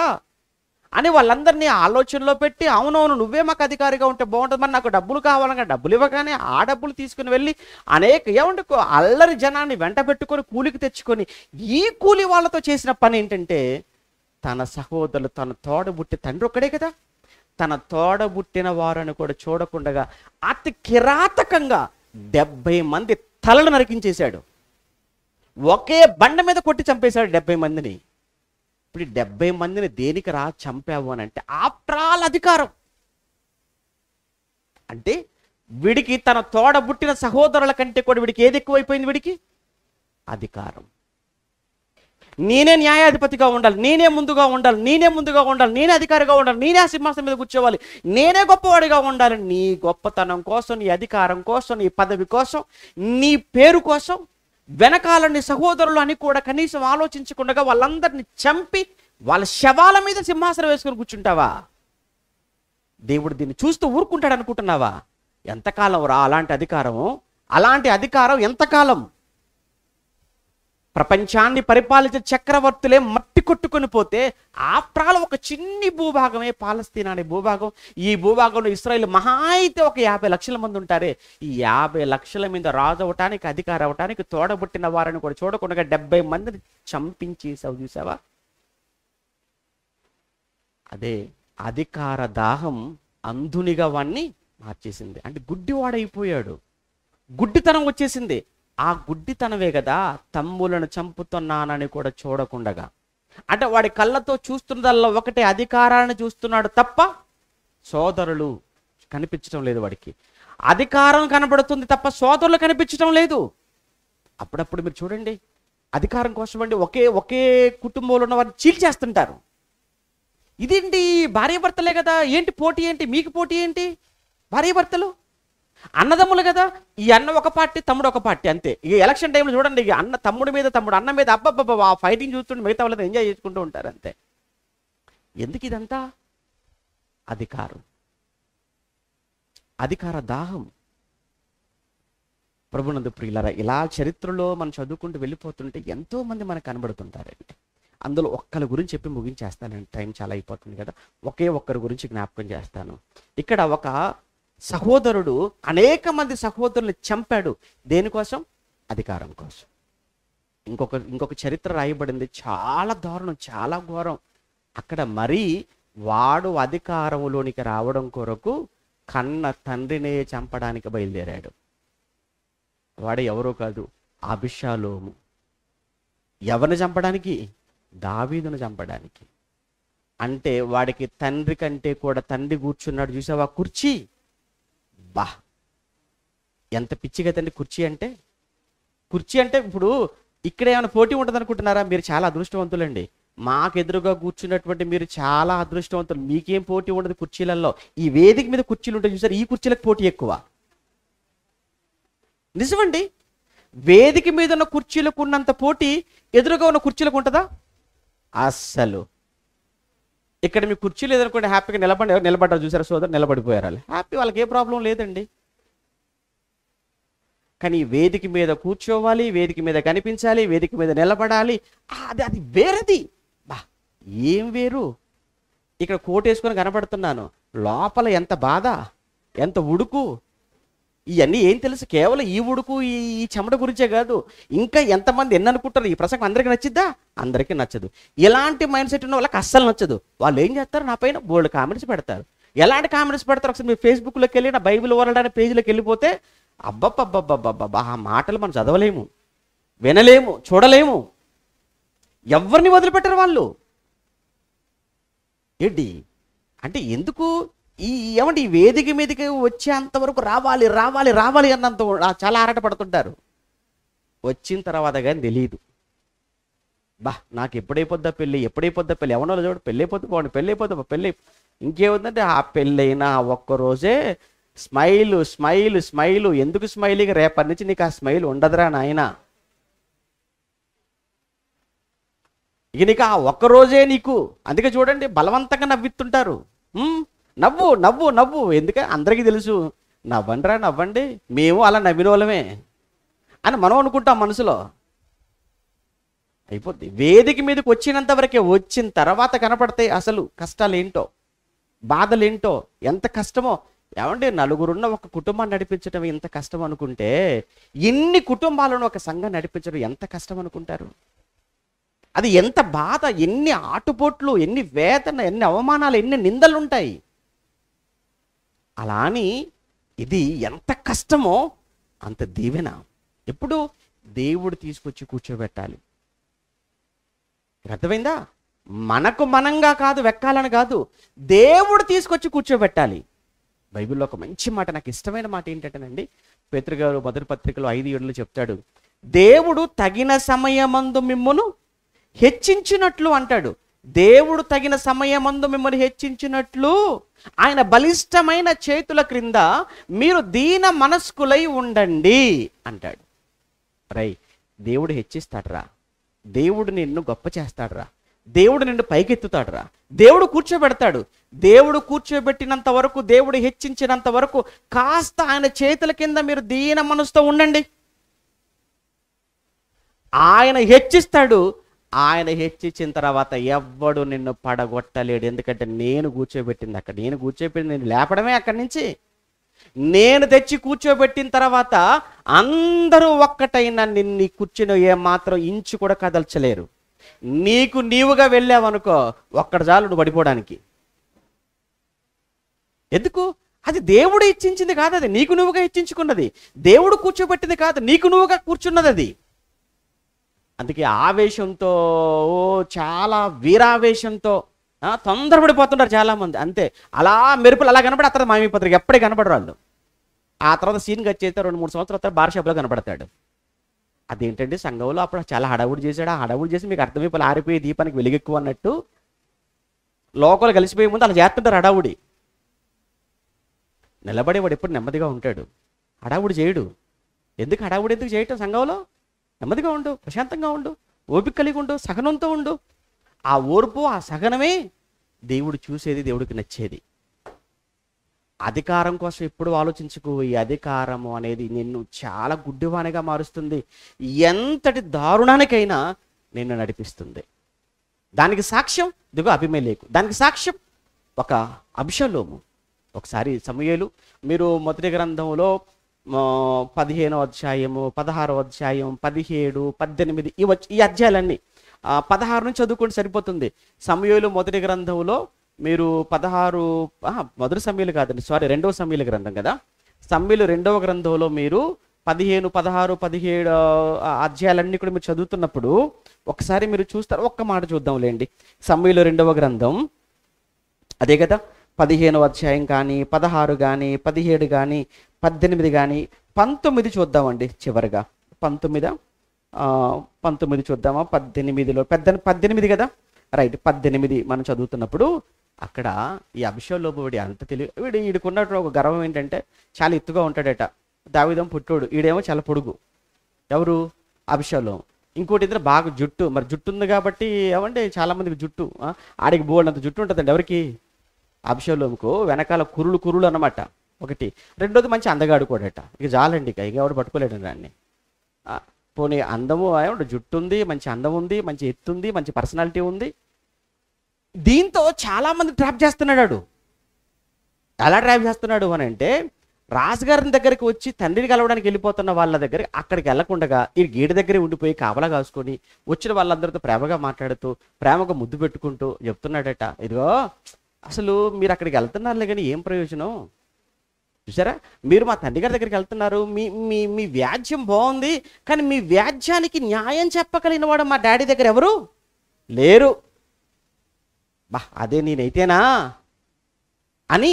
అని వాళ్ళందరినీ ఆలోచనలో పెట్టి, అవునవును నువ్వే మాకు అధికారిగా ఉంటే బాగుంటుంది, మరి నాకు డబ్బులు కావాలన్నా డబ్బులు ఇవ్వగానే ఆ డబ్బులు తీసుకుని వెళ్ళి ఏమంటే అల్లరి జనాన్ని వెంట పెట్టుకొని కూలికి తెచ్చుకొని, ఈ కూలి వాళ్ళతో చేసిన పని ఏంటంటే తన సహోదరులు, తన తోడబుట్టి తండ్రి ఒక్కడే కదా, తన తోడబుట్టిన వారిని కూడా చూడకుండా అతి కిరాతకంగా 70 మంది తలలు నరికించేశాడు. ఒకే బండ మీద కొట్టి చంపేశాడు 70 మందిని. ఇప్పుడు 70 మందిని దేనికి రా చంపావు అని అంటే ఆఫ్టర్ ఆల్ అధికారం. అంటే వీడికి తన తోడబుట్టిన సహోదరుల కంటే కూడా వీడికి ఏది ఎక్కువైపోయింది? వీడికి అధికారం. నేనే న్యాయాధిపతిగా ఉండాలి, నేనే ముందుగా ఉండాలి, నేనే ముందుగా ఉండాలి, నేనే అధికారిగా ఉండాలి, నేనే ఆ సింహాసనం మీద కూర్చోవాలి, నేనే గొప్పవాడిగా ఉండాలి. నీ గొప్పతనం కోసం, నీ అధికారం కోసం, నీ పదవి కోసం, నీ పేరు కోసం వెనకాల నీ సహోదరులు అని కూడా కనీసం ఆలోచించకుండా వాళ్ళందరినీ చంపి వాళ్ళ శవాల మీద సింహాసనం వేసుకొని కూర్చుంటావా? దేవుడు దీన్ని చూస్తూ ఊరుకుంటాడు అనుకుంటున్నావా? ఎంతకాలం రా అలాంటి అధికారము? అలాంటి అధికారం ఎంతకాలం? ప్రపంచాన్ని పరిపాలించే చక్రవర్తులే మట్టి కొట్టుకొని పోతే ఆఫ్టర్ ఆల్ ఒక చిన్ని భూభాగమే పాలస్తీనా అనే భూభాగం. ఈ భూభాగంలో ఇశ్రాయేల్ మహా అయితే ఒక 50 లక్షల మంది ఉంటారే. ఈ 50 లక్షల మీద రాజు అవటానికి, అధికారం అవటానికి తోడబుట్టిన వారిని కూడా చూడకుండా 70 మందిని చంపించేసావు. చూసావా? అదే అధికార దాహం అంధునిగా వాణ్ణి మార్చేసింది. అంటే గుడ్డివాడైపోయాడు, గుడ్డితనం వచ్చేసింది. ఆ గుడ్డితనమే కదా తమ్ములను చంపుతున్నానని కూడా చూడకుండగా, అంటే వాడి కళ్ళతో చూస్తున్నదల్లా ఒకటే అధికారాన్ని చూస్తున్నాడు తప్ప సోదరులు కనిపించడం లేదు. వాడికి అధికారం కనబడుతుంది తప్ప సోదరులు కనిపించడం లేదు. అప్పుడప్పుడు మీరు చూడండి, అధికారం కోసం అండి ఒకే కుటుంబంలో ఉన్న వారిని చీల్చేస్తుంటారు. ఇదేంటి? భార్యాభర్తలే కదా, ఏంటి పోటీ? ఏంటి మీకు పోటీ? ఏంటి? భార్యాభర్తలు అన్నదమ్ములు కదా, ఈ అన్న ఒక పార్టీ, తమ్ముడు ఒక పార్టీ, అంతే. ఇక ఎలక్షన్ టైంలో చూడండి, ఇక అన్న తమ్ముడి మీద, తమ్ముడు అన్న మీద, అబ్బబ్బబ్బా ఆ ఫైటింగ్ చూస్తుంటే మిగతా వాళ్ళతో ఎంజాయ్ చేసుకుంటూ ఉంటారు, అంతే. ఎందుకు ఇదంతా? అధికారం, అధికార దాహం. ప్రభునందు ప్రియులారా, ఇలా చరిత్రలో మనం చదువుకుంటూ వెళ్ళిపోతుంటే ఎంతో మంది మనకు కనబడుతుంటారండి. అందులో ఒక్కరి గురించి చెప్పి ముగించేస్తానండి, టైం చాలా అయిపోతుంది కదా. ఒక్కరి గురించి జ్ఞాపకం చేస్తాను. ఇక్కడ ఒక సహోదరుడు అనేక మంది సహోదరుల్ని చంపాడు. దేనికోసం? అధికారం కోసం. ఇంకొక చరిత్ర రాయబడింది, చాలా దారుణం, చాలా ఘోరం. అక్కడ మరీ వాడు అధికారంలోనికి రావడం కొరకు కన్న తండ్రినే చంపడానికి బయలుదేరాడు. వాడు ఎవరో కాదు, అబిషాలోము. ఎవరిని చంపడానికి? దావీదును చంపడానికి. అంటే వాడికి తండ్రి కంటే కూడా తండ్రి కూర్చున్నాడు. చూసావా కుర్చీ? బా, ఎంత పిచ్చిగా తండ్రి కుర్చీ అంటే. కుర్చీ అంటే ఇప్పుడు ఇక్కడ ఏమైనా పోటీ ఉంటుంది అనుకుంటున్నారా? మీరు చాలా అదృష్టవంతులండి. మాకు ఎదురుగా కూర్చున్నటువంటి మీరు చాలా అదృష్టవంతులు. మీకేం పోటీ ఉండదు కుర్చీలలో. ఈ వేదిక మీద కుర్చీలు ఉంటాయి చూసారు, ఈ కుర్చీలకు పోటీ ఎక్కువ. నిజమండి. వేదిక మీద ఉన్న కుర్చీలకు ఉన్నంత పోటీ ఎదురుగా ఉన్న కుర్చీలకు ఉంటుందా? అస్సలు. ఇక్కడ మీ కుర్చీలు ఎదుర్కొంటే హ్యాపీగా నిలబడ్డారు చూసారా సోదరు, నిలబడిపోయారు హ్యాపీ, వాళ్ళకి ఏ ప్రాబ్లం లేదండి. కానీ వేదిక మీద కూర్చోవాలి, వేదిక మీద కనిపించాలి, వేదిక మీద నిలబడాలి, అది వేరేది. బా, ఏం వేరు. ఇక్కడ కోట్ వేసుకొని కనబడుతున్నాను, లోపల ఎంత బాధ, ఎంత ఉడుకు. ఇవన్నీ ఏం తెలుసు? కేవలం ఈ ఉడుకు, ఈ చెమట గురించే కాదు. ఇంకా ఎంతమంది ఎన్ని అనుకుంటారు? ఈ ప్రసంగం అందరికీ నచ్చిద్దా? అందరికీ నచ్చదు. ఎలాంటి మైండ్ సెట్ ఉన్న వాళ్ళకి అస్సలు నచ్చదు. వాళ్ళు ఏం చేస్తారు? నా పైన బోల్డ్ కామెంట్స్ పెడతారు. ఎలాంటి కామెంట్స్ పెడతారు? ఒకసారి మీరు ఫేస్బుక్లోకి వెళ్ళి నా బైబిల్ వరల్డ్ అనే పేజీలోకి వెళ్ళిపోతే అబ్బబ్బబ్బబ్బబ్బబ్బా, ఆ మాటలు మనం చదవలేము, వినలేము, చూడలేము. ఎవరిని వదిలిపెట్టరు వాళ్ళు. ఏంటి అంటే ఎందుకు ఏమంటే ఈ వేదిక మీదకి వచ్చేంతవరకు రావాలి రావాలి రావాలి అన్నంత చాలా ఆరాటపడుతుంటారు. వచ్చిన తర్వాత కానీ తెలియదు. బా, నాకు ఎప్పుడైపోద్దా పెళ్ళి, ఎప్పుడైపోద్దా పెళ్ళి, ఎవరో చూడు పెళ్ళి అయిపోద్ది, బాగుంది పెళ్ళి అయిపోద్దా పెళ్ళి. ఇంకేముందంటే ఆ పెళ్ళైనా ఒక్కరోజే స్మైలు స్మైలు స్మైలు. ఎందుకు స్మైలీగా? రేపటి నుంచి నీకు ఆ స్మైల్ ఉండదురా నాయన. ఇక నీకు ఆ ఒక్కరోజే నీకు. అందుకే చూడండి బలవంతంగా నవ్విస్తుంటారు. నవ్వు నవ్వు నవ్వు. ఎందుకంటే అందరికీ తెలుసు, నవ్వండిరా నవ్వండి, మేము అలా నవ్విన వాళ్ళమే అని మనం అనుకుంటాం మనసులో. అయిపోద్ది. వేదిక మీదకి వచ్చినంత వరకే, వచ్చిన తర్వాత కనపడతాయి అసలు కష్టాలు ఏంటో, బాధలు ఏంటో, ఎంత కష్టమో. ఏమంటే నలుగురున్న ఒక కుటుంబాన్ని నడిపించడం ఎంత కష్టం అనుకుంటే, ఎన్ని కుటుంబాలను ఒక సంఘం నడిపించడం ఎంత కష్టం అనుకుంటారు? అది ఎంత బాధ, ఎన్ని ఆటుపోట్లు, ఎన్ని వేదన, ఎన్ని అవమానాలు, ఎన్ని నిందలు ఉంటాయి. అలా అని ఇది ఎంత కష్టమో అంత దీవెన. ఎప్పుడు? దేవుడు తీసుకొచ్చి కూర్చోబెట్టాలి. అర్థమైందా? మనకు మనంగా కాదు, వెక్కాలని కాదు, దేవుడు తీసుకొచ్చి కూర్చోబెట్టాలి. బైబిల్లో ఒక మంచి మాట, నాకు ఇష్టమైన మాట ఏంటంటేనండి, పేతురు గారు మొదటి పత్రికలో 5:7 చెప్తాడు, దేవుడు తగిన సమయమందు మిమ్మును హెచ్చించినట్లు అంటాడు. దేవుడు తగిన సమయమందు మిమ్మల్ని హెచ్చించినట్లు ఆయన బలిష్టమైన చేతుల క్రింద మీరు దీన మనస్కులై ఉండండి అంటాడు. రై, దేవుడు హెచ్చిస్తాడురా, దేవుడు నిన్ను గొప్ప చేస్తాడురా, దేవుడు నిన్ను పైకెత్తుతాడురా, దేవుడు కూర్చోబెడతాడు. దేవుడు కూర్చోబెట్టినంత వరకు, దేవుడు హెచ్చించినంత వరకు కాస్త ఆయన చేతుల కింద మీరు దీన మనసుతో ఉండండి. ఆయన హెచ్చిస్తాడు. ఆయన హెచ్చించిన తర్వాత ఎవ్వడు నిన్ను పడగొట్టలేడు. ఎందుకంటే నేను కూర్చోబెట్టింది అక్కడ, నేను కూర్చోబెట్టింది, నేను లేపడమే అక్కడి నుంచి. నేను తెచ్చి కూర్చోబెట్టిన తర్వాత అందరూ ఒక్కటైనా నిన్ను కూర్చుని ఏమాత్రం ఇంచు కూడా కదల్చలేరు. నీకు నీవుగా వెళ్ళావనుకో, ఒక్కడ చాలు నువ్వు పడిపోవడానికి. ఎందుకు? అది దేవుడు ఇచ్చించింది కాదు, అది నీకు నువ్వుగా ఇచ్చించుకున్నది. దేవుడు కూర్చోబెట్టింది కాదు, నీకు నువ్వుగా కూర్చున్నది అది. అందుకే ఆవేశంతో, చాలా వీరావేశంతో తొందరపడిపోతుంటారు చాలామంది. అంతే, అలా మెరుపులు అలా కనపడి అతను మాయమైపోతారు, ఎప్పటికీ కనపడరు వాళ్ళు. ఆ తర్వాత సీన్ కట్ చేస్తే 2-3 సంవత్సరాల తర్వాత బార్ షాప్లో కనపడతాడు. అదేంటంటే సంఘంలో అప్పుడు చాలా హడావుడి చేశాడు. ఆ హడావుడి చేసి మీకు అర్థమైపోయి ఆరిపోయి దీపానికి వెలుగెక్కువ అన్నట్టు లోకలు కలిసిపోయే ముందు అలా చేస్తుంటారు హడావుడి. నిలబడేవాడు ఎప్పుడు నెమ్మదిగా ఉంటాడు, హడావుడి చేయడు. ఎందుకు హడావుడి ఎందుకు చేయటం? సంఘంలో నెమ్మదిగా ఉండు, ప్రశాంతంగా ఉండు, ఓపిక కలిగి ఉండు, సహనంతో ఉండు. ఆ ఓర్పు, ఆ సహనమే దేవుడు చూసేది, దేవుడికి నచ్చేది. అధికారం కోసం ఎప్పుడు ఆలోచించుకో. ఈ అధికారము అనేది నిన్ను చాలా గుడ్డివానిగా మారుస్తుంది, ఎంతటి దారుణానికైనా నిన్ను నడిపిస్తుంది. దానికి సాక్ష్యం దిగో అభిమేలేకు, దానికి సాక్ష్యం ఒక అబ్షలోము. ఒకసారి సమూయేలు, మీరు మొదటి గ్రంథంలో 15వ అధ్యాయము, 16వ అధ్యాయం, 17, 18 ఈ అధ్యాయాలన్నీ 16 నుంచి చదువుకుంటే సరిపోతుంది. సమూయేలు మొదటి గ్రంథంలో మీరు 16, మొదటి సమూయేలు కాదండి, సారీ, 2వ సమూయేలు గ్రంథం కదా. సమూయేలు 2వ గ్రంథంలో మీరు 15, 16, 17 అధ్యాయాలన్నీ కూడా మీరు చదువుతున్నప్పుడు ఒకసారి మీరు చూస్తారు. ఒక్క మాట చూద్దాంలేండి. సమూయేలు 2వ గ్రంథం అదే కదా, 15వ అధ్యాయం కానీ, 16 కానీ, 17 కానీ, 18 కానీ, 19 చూద్దామండి చివరిగా. 19 చూద్దామా? 18లో 18 కదా, రైట్. 18 మనం చదువుతున్నప్పుడు అక్కడ ఈ అభిషేలోము వీడి అంత వీడికున్నట్టు ఒక గర్వం ఏంటంటే చాలా ఎత్తుగా ఉంటాడట. దావీదేమో పుట్టోడు, ఈడేమో చాలా పొడుగు. ఎవరు? అభిషేలోము. ఇంకోటి ఇద్దరు బాగా జుట్టు, మరి జుట్టు ఉంది కాబట్టి ఏమంటే చాలా మందికి జుట్టు, ఆడికి బోల్డంత జుట్టు ఉంటుందండి. ఎవరికి? అభిషేలోముకు వెనకాల కురులు అన్నమాట ఒకటి. రెండోది మంచి అందగాడు కూడాట. ఇక చాలండి, ఇక ఎవడు పట్టుకోలేడు దాన్ని. పోనీ అందము, ఏమంటే జుట్టు ఉంది, మంచి అందం ఉంది, మంచి ఎత్తు ఉంది, మంచి పర్సనాలిటీ ఉంది. దీంతో చాలామంది ట్రాప్ చేస్తున్నాడు. ఎలా ట్రాప్ చేస్తున్నాడు అని అంటే, రాజుగారి దగ్గరికి వచ్చి తండ్రిని కలవడానికి వెళ్ళిపోతున్న వాళ్ళ దగ్గరికి అక్కడికి వెళ్ళకుండా ఈ గేటు దగ్గరే ఉండిపోయి కాపలా కాసుకొని వచ్చిన వాళ్ళందరితో ప్రేమగా మాట్లాడుతూ, ప్రేమగా ముద్దు పెట్టుకుంటూ చెప్తున్నాడట, ఇదిగో అసలు మీరు అక్కడికి వెళ్తున్నారులే కానీ ఏం ప్రయోజనం? చూసారా, మీరు మా తండ్రి గారి దగ్గరికి వెళ్తున్నారు, మీ మీ మీ వ్యాజ్యం బాగుంది, కానీ మీ వ్యాజ్యానికి న్యాయం చెప్పగలిగిన వాడు మా డాడీ దగ్గర ఎవరు లేరు. అదే నేనైతేనా అని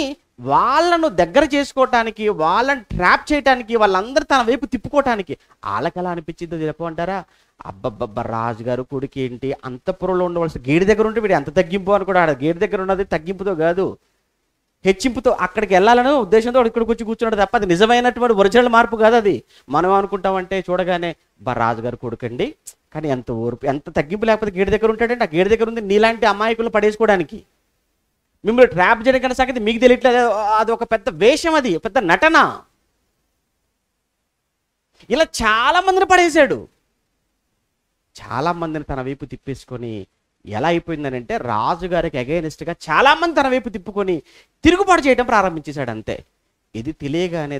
వాళ్ళను దగ్గర చేసుకోవటానికి, వాళ్ళని ట్రాప్ చేయటానికి, వాళ్ళందరూ తన వైపు తిప్పుకోవటానికి వాళ్ళకలా అనిపించిందో చెప్పమంటారా? అబ్బబ్బబ్బ, రాజుగారు కొడుకు ఏంటి అంతఃపురంలో ఉండవలసి గేడి దగ్గర ఉంటే వీడు ఎంత తగ్గింపు అని కూడా, గేడి దగ్గర ఉన్నది తగ్గింపుతో కాదు, హెచ్చింపుతో. అక్కడికి వెళ్ళాలనే ఉద్దేశంతో ఇక్కడికి వచ్చి కూర్చున్నాడు తప్ప అది నిజమైనటువంటి ఒరిజినల్ మార్పు కాదు. అది మనం అనుకుంటామంటే చూడగానే రాజుగారు కొడుకండి, కానీ ఎంత ఓర్పు, ఎంత తగ్గింపు లేకపోతే గేడి దగ్గర ఉంటాడంటే ఆ గేడి దగ్గర ఉంది నీలాంటి అమాయకులు పడేసుకోవడానికి, మిమ్మల్ని ట్రాప్ చేయడానికి సంగతి మీకు తెలియట్లేదు. అది ఒక పెద్ద వేషం, అది పెద్ద నటన. ఇలా చాలా మందిని పడేశాడు. చాలా మందిని తన వైపు తిప్పేసుకొని ఎలా అయిపోయిందని అంటే, రాజుగారికి అగైనెస్ట్గా చాలా మంది తన వైపు తిప్పుకొని తిరుగుబాటు చేయడం ప్రారంభించేశాడు. అంతే. ఇది తెలియగానే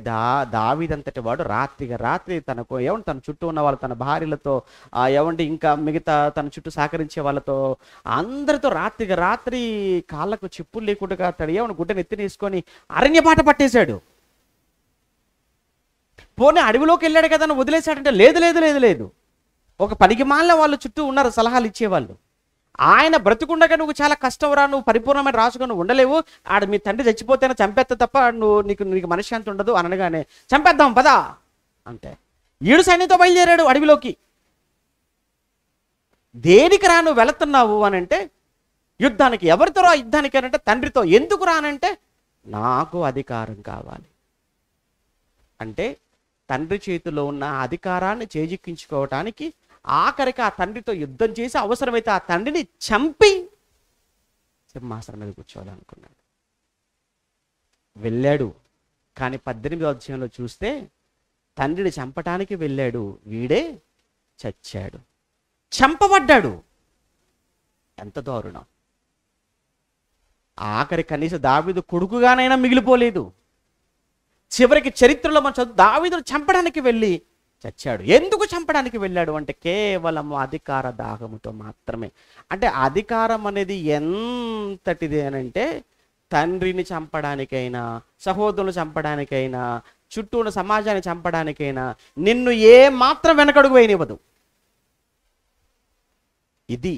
దావీదంతటి వాడు రాత్రికి రాత్రి తనకు ఏమంటే తన చుట్టూ ఉన్న వాళ్ళు, తన భార్యలతో ఏమంటే ఇంకా మిగతా తన చుట్టూ సహకరించే వాళ్ళతో అందరితో రాత్రికి రాత్రి కాళ్ళకు చెప్పులు లేకుండా తను ఏమన్నా గుడ్డను ఎత్తినేసుకొని అరణ్య బాట పట్టేశాడు. పోనీ అడవిలోకి వెళ్ళాడు కదా అని వదిలేశాడంటే లేదు లేదు లేదు లేదు, ఒక పనికి మాలిన వాళ్ళు చుట్టూ ఉన్నారు సలహాలు ఇచ్చేవాళ్ళు. ఆయన బ్రతుకుండగా నువ్వు చాలా కష్టం రా, నువ్వు పరిపూర్ణమైన రాజుగా నువ్వు ఉండలేవు, ఆడ మీ తండ్రి చచ్చిపోతేనే చంపేస్తా తప్ప నీకు మనశ్శాంతి ఉండదు అనగానే చంపేద్దాం పదా అంతే. 7 సైన్యంతో బయలుదేరాడు అడవిలోకి. దేనికి రా నువ్వు వెళుతున్నావు అని అంటే, యుద్ధానికి. ఎవరితో రా యుద్ధానికి అని అంటే, తండ్రితో. ఎందుకు రానంటే, నాకు అధికారం కావాలి. అంటే తండ్రి చేతిలో ఉన్న అధికారాన్ని చేజిక్కించుకోవటానికి ఆఖరికి ఆ తండ్రితో యుద్ధం చేసి అవసరమైతే ఆ తండ్రిని చంపి సింహాసనం మీద కూర్చోవాలనుకున్నాడు. వెళ్ళాడు. కానీ 18వ అధ్యాయంలో చూస్తే తండ్రిని చంపటానికి వెళ్ళాడు, వీడే చచ్చాడు, చంపబడ్డాడు. ఎంత దారుణం! ఆఖరి కనీసం దావీదు కొడుకుగానైనా మిగిలిపోలేదు. చివరికి చరిత్రలో మనం చదువు, దావీదును చంపడానికి వెళ్ళి చచ్చాడు. ఎందుకు చంపడానికి వెళ్ళాడు అంటే కేవలం అధికార దాహముతో మాత్రమే. అంటే అధికారం అనేది ఎంతటిది అని అంటే, తండ్రిని చంపడానికైనా, సహోదరులను చంపడానికైనా, చుట్టూ ఉన్న సమాజాన్ని చంపడానికైనా నిన్ను ఏ మాత్రం వెనకడుగు వేయనివ్వదు. ఇది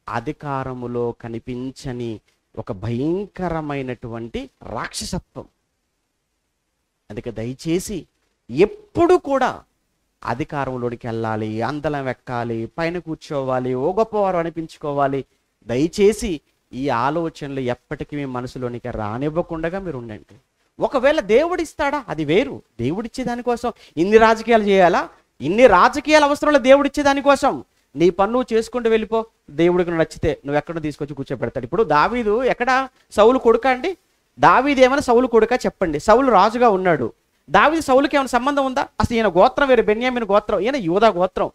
అధికారములో కనిపించని ఒక భయంకరమైనటువంటి రాక్షసత్వం. అందుకే దయచేసి ఎప్పుడు కూడా అధికారంలోనికి వెళ్ళాలి, అందలం ఎక్కాలి, పైన కూర్చోవాలి, ఓ గొప్పవారు అనిపించుకోవాలి, దయచేసి ఈ ఆలోచనలు ఎప్పటికీ మీ మనసులోనికి రానివ్వకుండా మీరు ఉండండి. ఒకవేళ దేవుడిస్తాడా అది వేరు. దేవుడిచ్చే దానికోసం ఇన్ని రాజకీయాలు చేయాలా? ఇన్ని రాజకీయాలు అవసరంలో దేవుడిచ్చే దానికోసం నీ పన్ను చేసుకుంటూ వెళ్ళిపో. దేవుడికి నచ్చితే నువ్వు ఎక్కడ తీసుకొచ్చి కూర్చోబెడతాడు. ఇప్పుడు దావీదు ఎక్కడ? సౌలు కొడుక అండి? దావీదు ఏమైనా సౌలు కొడుక చెప్పండి. సౌలు రాజుగా ఉన్నాడు. దావీదు సౌలుకి ఏమైనా సంబంధం ఉందా? అసలు ఈయన గోత్రం వేరు, బెన్యామీను గోత్రం, ఈయన యూదా గోత్రం.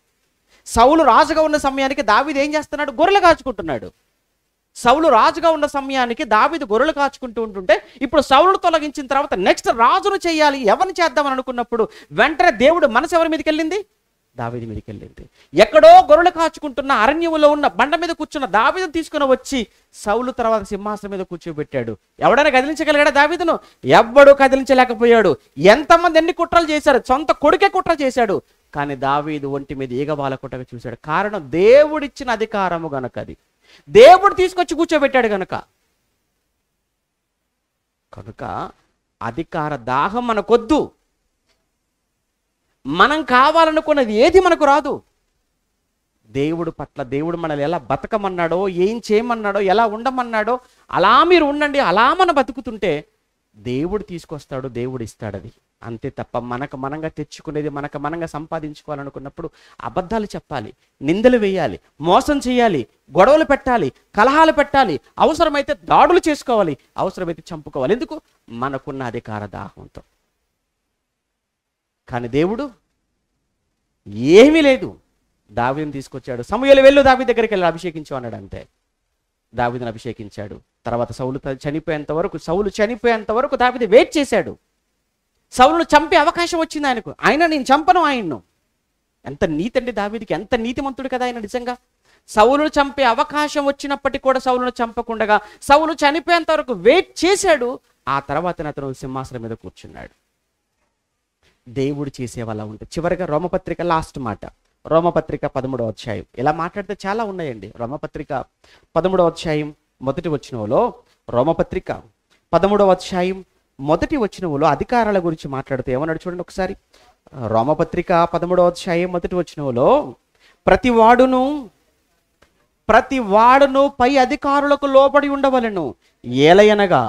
సౌలు రాజుగా ఉన్న సమయానికి దావీదు ఏం చేస్తున్నాడు? గొర్రెలు కాచుకుంటున్నాడు. సౌలు రాజుగా ఉన్న సమయానికి దావీదు గొర్రెలు కాచుకుంటూ ఉంటుంటే, ఇప్పుడు సౌలును తొలగించిన తర్వాత నెక్స్ట్ రాజును చేయాలి, ఎవరిని చేద్దామని అనుకున్నప్పుడు వెంటనే దేవుడు మనసు ఎవరి మీదకి వెళ్ళింది? దావీదు మీదకి వెళ్ళింది. ఎక్కడో గొర్రెలు కాచుకుంటున్న అరణ్యంలో ఉన్న బండ మీద కూర్చున్న దావీదును తీసుకుని వచ్చి సౌలు తర్వాత సింహాసనం మీద కూర్చోబెట్టాడు. ఎవడైనా కదిలించగలిగాడా దావీదును? ఎవ్వడూ కదిలించలేకపోయాడు. ఎంతమంది ఎన్ని కుట్రలు చేశారు, సొంత కొడుకే కుట్ర చేశాడు. కానీ దావీదు ఒంటి మీద ఈగబాల కుట్రగా చూశాడు. కారణం దేవుడిచ్చిన అధికారము గనక, అది దేవుడు తీసుకొచ్చి కూర్చోబెట్టాడు గనక. అధికార దాహం మనకొద్దు. మనం కావాలనుకున్నది ఏది మనకు రాదు. దేవుడు పట్ల, దేవుడు మనల్ని ఎలా బతకమన్నాడో, ఏం చేయమన్నాడో, ఎలా ఉండమన్నాడో అలా మీరు ఉండండి. అలా మనం బతుకుతుంటే దేవుడు తీసుకొస్తాడు, దేవుడు ఇస్తాడు. అది అంతే తప్ప మనకు మనంగా తెచ్చుకునేది, మనకు మనంగా సంపాదించుకోవాలనుకున్నప్పుడు అబద్ధాలు చెప్పాలి, నిందలు వేయాలి, మోసం చేయాలి, గొడవలు పెట్టాలి, కలహాలు పెట్టాలి, అవసరమైతే దాడులు చేసుకోవాలి, అవసరమైతే చంపుకోవాలి. ఎందుకు? మనకున్న అధికార దాహంతో. కానీ దేవుడు ఏమీ లేదు. దావీదుని తీసుకొచ్చాడు. సమూయేలు వెళ్ళు దావీదు దగ్గరికి వెళ్ళి అభిషేకించు అన్నాడు. అంతే, దావీదుని అభిషేకించాడు. తర్వాత సౌలు చనిపోయేంత వరకు దావీదు వెయిట్ చేశాడు. సౌలును చంపే అవకాశం వచ్చింది ఆయనకు. ఆయన నేను చంపను ఆయన్ను. ఎంత నీతి అండి దావీదుకి, ఎంత నీతిమంతుడు కదా ఆయన నిజంగా. సౌలును చంపే అవకాశం వచ్చినప్పటికీ కూడా సౌలును చంపకుండా సౌలు చనిపోయేంత వరకు వెయిట్ చేశాడు. ఆ తర్వాత అతను సింహాసనం మీద కూర్చున్నాడు. దేవుడు చేసేవాళ్ళ ఉంటుంది. చివరిగా రోమపత్రిక లాస్ట్ మాట, రోమపత్రిక 13వ అధ్యాయం. ఇలా మాట్లాడితే చాలా ఉన్నాయండి. రోమపత్రిక 13వ అధ్యాయం మొదటి వచనంలో, రోమపత్రిక 13వ అధ్యాయం మొదటి వచనంలో అధికారాల గురించి మాట్లాడుతూ ఏమన్నాడు చూడండి ఒకసారి. రోమపత్రిక 13వ అధ్యాయం మొదటి వచనంలో, ప్రతి వాడును పై అధికారులకు లోబడి ఉండవలెను, ఏలయనగా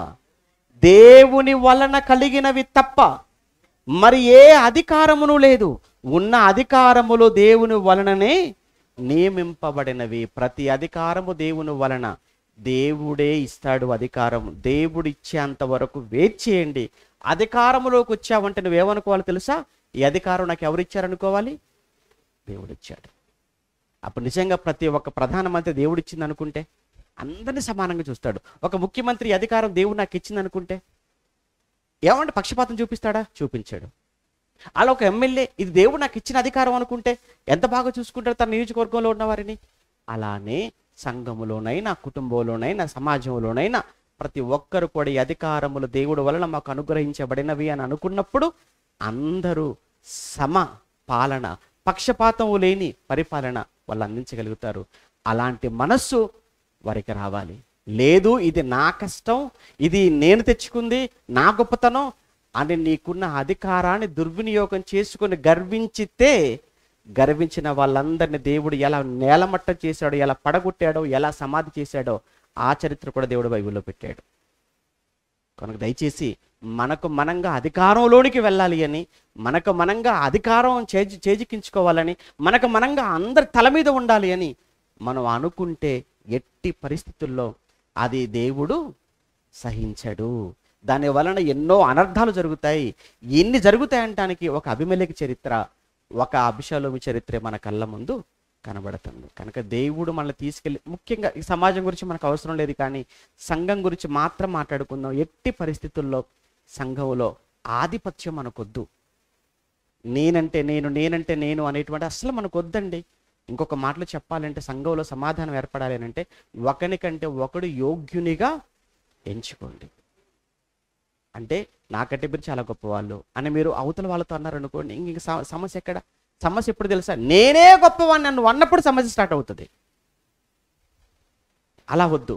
దేవుని వలన కలిగినవి తప్ప మరి ఏ అధికారమును లేదు. ఉన్న అధికారములు దేవుని వలననే నియమింపబడినవి. ప్రతి అధికారము దేవుని వలన. దేవుడే ఇస్తాడు అధికారం. దేవుడు ఇచ్చేంత వరకు వెయిట్ చేయండి. అధికారంలోకి వచ్చావంటే నువ్వేమనుకోవాలి తెలుసా? ఈ అధికారం నాకు ఎవరు ఇచ్చారనుకోవాలి? దేవుడు ఇచ్చాడు. అప్పుడు నిజంగా ప్రతి ఒక్క ప్రధానమంత్రి దేవుడు ఇచ్చింది అనుకుంటే అందరినీ సమానంగా చూస్తాడు. ఒక ముఖ్యమంత్రి అధికారం దేవుడు నాకు ఇచ్చింది అనుకుంటే ఏమంటే పక్షపాతం చూపిస్తాడా? చూపించాడు. అలా ఒక ఎమ్మెల్యే ఇది దేవుడు నాకు ఇచ్చిన అధికారం అనుకుంటే ఎంత బాగా చూసుకుంటాడు తన నియోజకవర్గంలో ఉన్నవారిని. అలానే సంఘములోనైనా, కుటుంబంలోనైనా, సమాజంలోనైనా ప్రతి ఒక్కరు కూడా ఈ అధికారములు దేవుడు వలన మాకు అనుగ్రహించబడినవి అని అనుకున్నప్పుడు అందరూ సమ పాలన, పక్షపాతం లేని పరిపాలన వాళ్ళు అందించగలుగుతారు. అలాంటి మనస్సు వారికి రావాలి. లేదు ఇది నా కష్టం, ఇది నేను తెచ్చుకుంది, నా గొప్పతనం అని నీకున్న అధికారాన్ని దుర్వినియోగం చేసుకుని గర్వించితే గర్వించిన వాళ్ళందరినీ దేవుడు ఎలా నేలమట్టం చేశాడో, ఎలా పడగొట్టాడో, ఎలా సమాధి చేశాడో ఆ చరిత్ర కూడా దేవుడు బైబిల్లో పెట్టాడు. కనుక దయచేసి మనకు మనంగా అధికారంలోనికి వెళ్ళాలి అని, మనకు మనంగా అధికారం చేజిక్కించుకోవాలని, మనకు మనంగా అందరి తల మీద ఉండాలి అని మనం అనుకుంటే ఎట్టి పరిస్థితుల్లో అది దేవుడు సహించడు. దాని వలన ఎన్నో అనర్థాలు జరుగుతాయి. ఎన్ని జరుగుతాయంటానికి ఒక అబీమెలెకు చరిత్ర, ఒక అబీషాలోము చరిత్రే మన కళ్ళ ముందు కనబడుతుంది. కనుక దేవుడు మనల్ని తీసుకెళ్ళి, ముఖ్యంగా ఈ సమాజం గురించి మనకు అవసరం లేదు కానీ సంఘం గురించి మాత్రం మాట్లాడుకుందాం. ఎట్టి పరిస్థితుల్లో సంఘంలో ఆధిపత్యం మనకొద్దు. నేనంటే నేను అనేటువంటి అసలు మనకు వద్దండి. ఇంకొక మాటలు చెప్పాలంటే సంఘంలో సమాధానం ఏర్పడాలి అని అంటే ఒకనికంటే ఒకడు యోగ్యునిగా ఎంచుకోండి. అంటే నాకంటే మీరు చాలా గొప్పవాళ్ళు అని మీరు అవతల వాళ్ళతో అన్నారనుకోండి, ఇంక సమస్య ఎక్కడ? సమస్య ఎప్పుడు తెలుసా? నేనే గొప్పవాడిని నన్ను అన్నప్పుడు సమస్య స్టార్ట్ అవుతుంది. అలా వద్దు.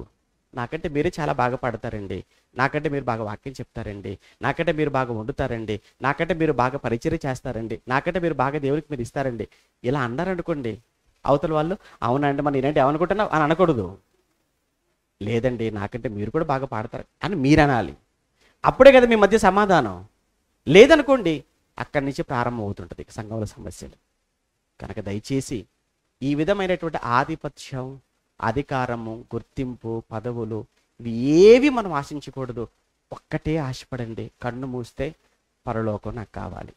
నాకంటే మీరే చాలా బాగా పాడతారండి, నాకంటే మీరు బాగా వాక్యం చెప్తారండి, నాకంటే మీరు బాగా వండుతారండి, నాకంటే మీరు బాగా పరిచర్య చేస్తారండి, నాకంటే మీరు బాగా దేవునికి మీరు ఇస్తారండి, ఇలా అన్నారనుకోండి అవతల వాళ్ళు, అవునండి మరి నేనంటే ఏమనుకుంటున్నావు అని అనకూడదు. లేదండి నాకంటే మీరు కూడా బాగా పాడతారు అని మీరు అనాలి. అప్పుడే కదా మీ మధ్య సమాధానం. లేదనుకోండి అక్కడి నుంచి ప్రారంభం అవుతుంటుంది సంఘంలో సమస్యలు. కనుక దయచేసి ఈ విధమైనటువంటి ఆధిపత్యం, అధికారము, గుర్తింపు, పదవులు ఇవి ఏవి మనం ఆశించకూడదు. ఒక్కటే ఆశపడండి, కన్ను మూస్తే పరలోకం నాకు కావాలి,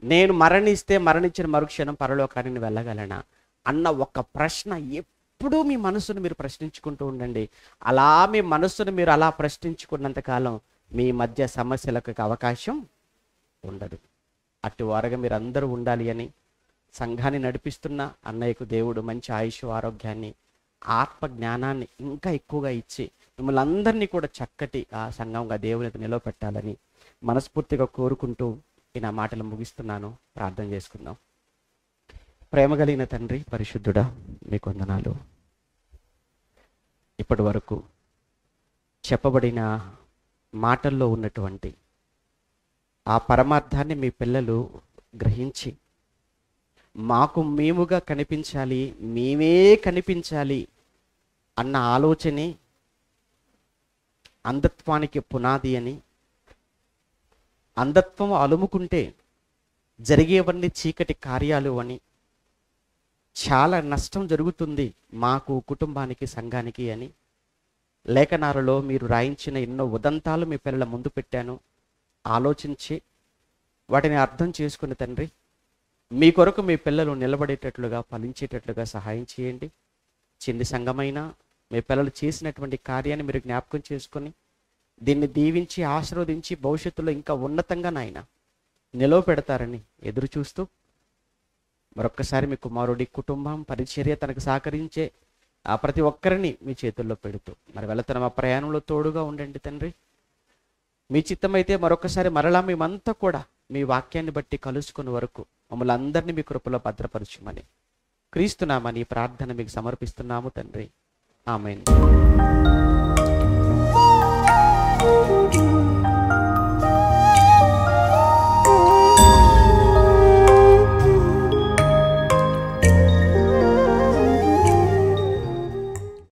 నేను మరణించిన మరుక్షణం పరలోకాన్ని వెళ్ళగలనా అన్న ఒక ప్రశ్న ఎప్పుడూ మీ మనసును మీరు ప్రశ్నించుకుంటూ ఉండండి. అలా మీ మనస్సును మీరు అలా ప్రశ్నించుకున్నంతకాలం మీ మధ్య సమస్యలకు అవకాశం ఉండదు. అటు వారుగా మీరు అందరూ ఉండాలి అని సంఘాన్ని నడిపిస్తున్న అన్నయ్యకు దేవుడు మంచి ఆయుష్, ఆరోగ్యాన్ని, ఆత్మ జ్ఞానాన్ని ఇంకా ఎక్కువగా ఇచ్చి మిమ్మల్ని అందరినీ కూడా చక్కటి ఆ సంఘంగా దేవునికి నిలవపెట్టాలని మనస్ఫూర్తిగా కోరుకుంటూ ఈ నా మాటలు ముగిస్తున్నాను. ప్రార్థన చేసుకుందాం. ప్రేమ కలిగిన తండ్రి, పరిశుద్ధుడా, మీకు వందనాలు. ఇప్పటి వరకు చెప్పబడిన మాటల్లో ఉన్నటువంటి ఆ పరమార్థాన్ని మీ పిల్లలు గ్రహించి మాకు మేముగా కనిపించాలి, మేమే కనిపించాలి అన్న ఆలోచనే అంధత్వానికి పునాది అని, అంధత్వం అలుముకుంటే జరిగేవన్నీ చీకటి కార్యాలు అని, చాలా నష్టం జరుగుతుంది మాకు, కుటుంబానికి, సంఘానికి అని లేఖనాలలో మీరు రాయించిన ఎన్నో ఉదంతాలు మీ పిల్లల ముందు పెట్టాను. ఆలోచించి వాటిని అర్థం చేసుకుని తండ్రి, మీ కొరకు మీ పిల్లలు నిలబడేటట్లుగా, ఫలించేటట్లుగా సహాయం చేయండి. చిన్ని సంఘమైన మీ పిల్లలు చేసినటువంటి కార్యాన్ని మీరు జ్ఞాపకం చేసుకొని దీన్ని దీవించి ఆశీర్వదించి భవిష్యత్తులో ఇంకా ఉన్నతంగా నాయన నిలవ పెడతారని ఎదురు చూస్తూ మరొక్కసారి మీ కుమారుడి కుటుంబం, పరిచర్య, తనకు సహకరించే ఆ ప్రతి ఒక్కరిని మీ చేతుల్లో పెడుతూ మరి వెళుతున్న మా ప్రయాణంలో తోడుగా ఉండండి తండ్రి. మీ చిత్తమైతే మరొకసారి మరలా మేమంతా కూడా మీ వాక్యాన్ని బట్టి కలుసుకునే వరకు మమ్మల్ని అందరినీ మీ కృపలో భద్రపరచుమని క్రీస్తునామని ప్రార్థన మీకు సమర్పిస్తున్నాము తండ్రి. ఆమేన్.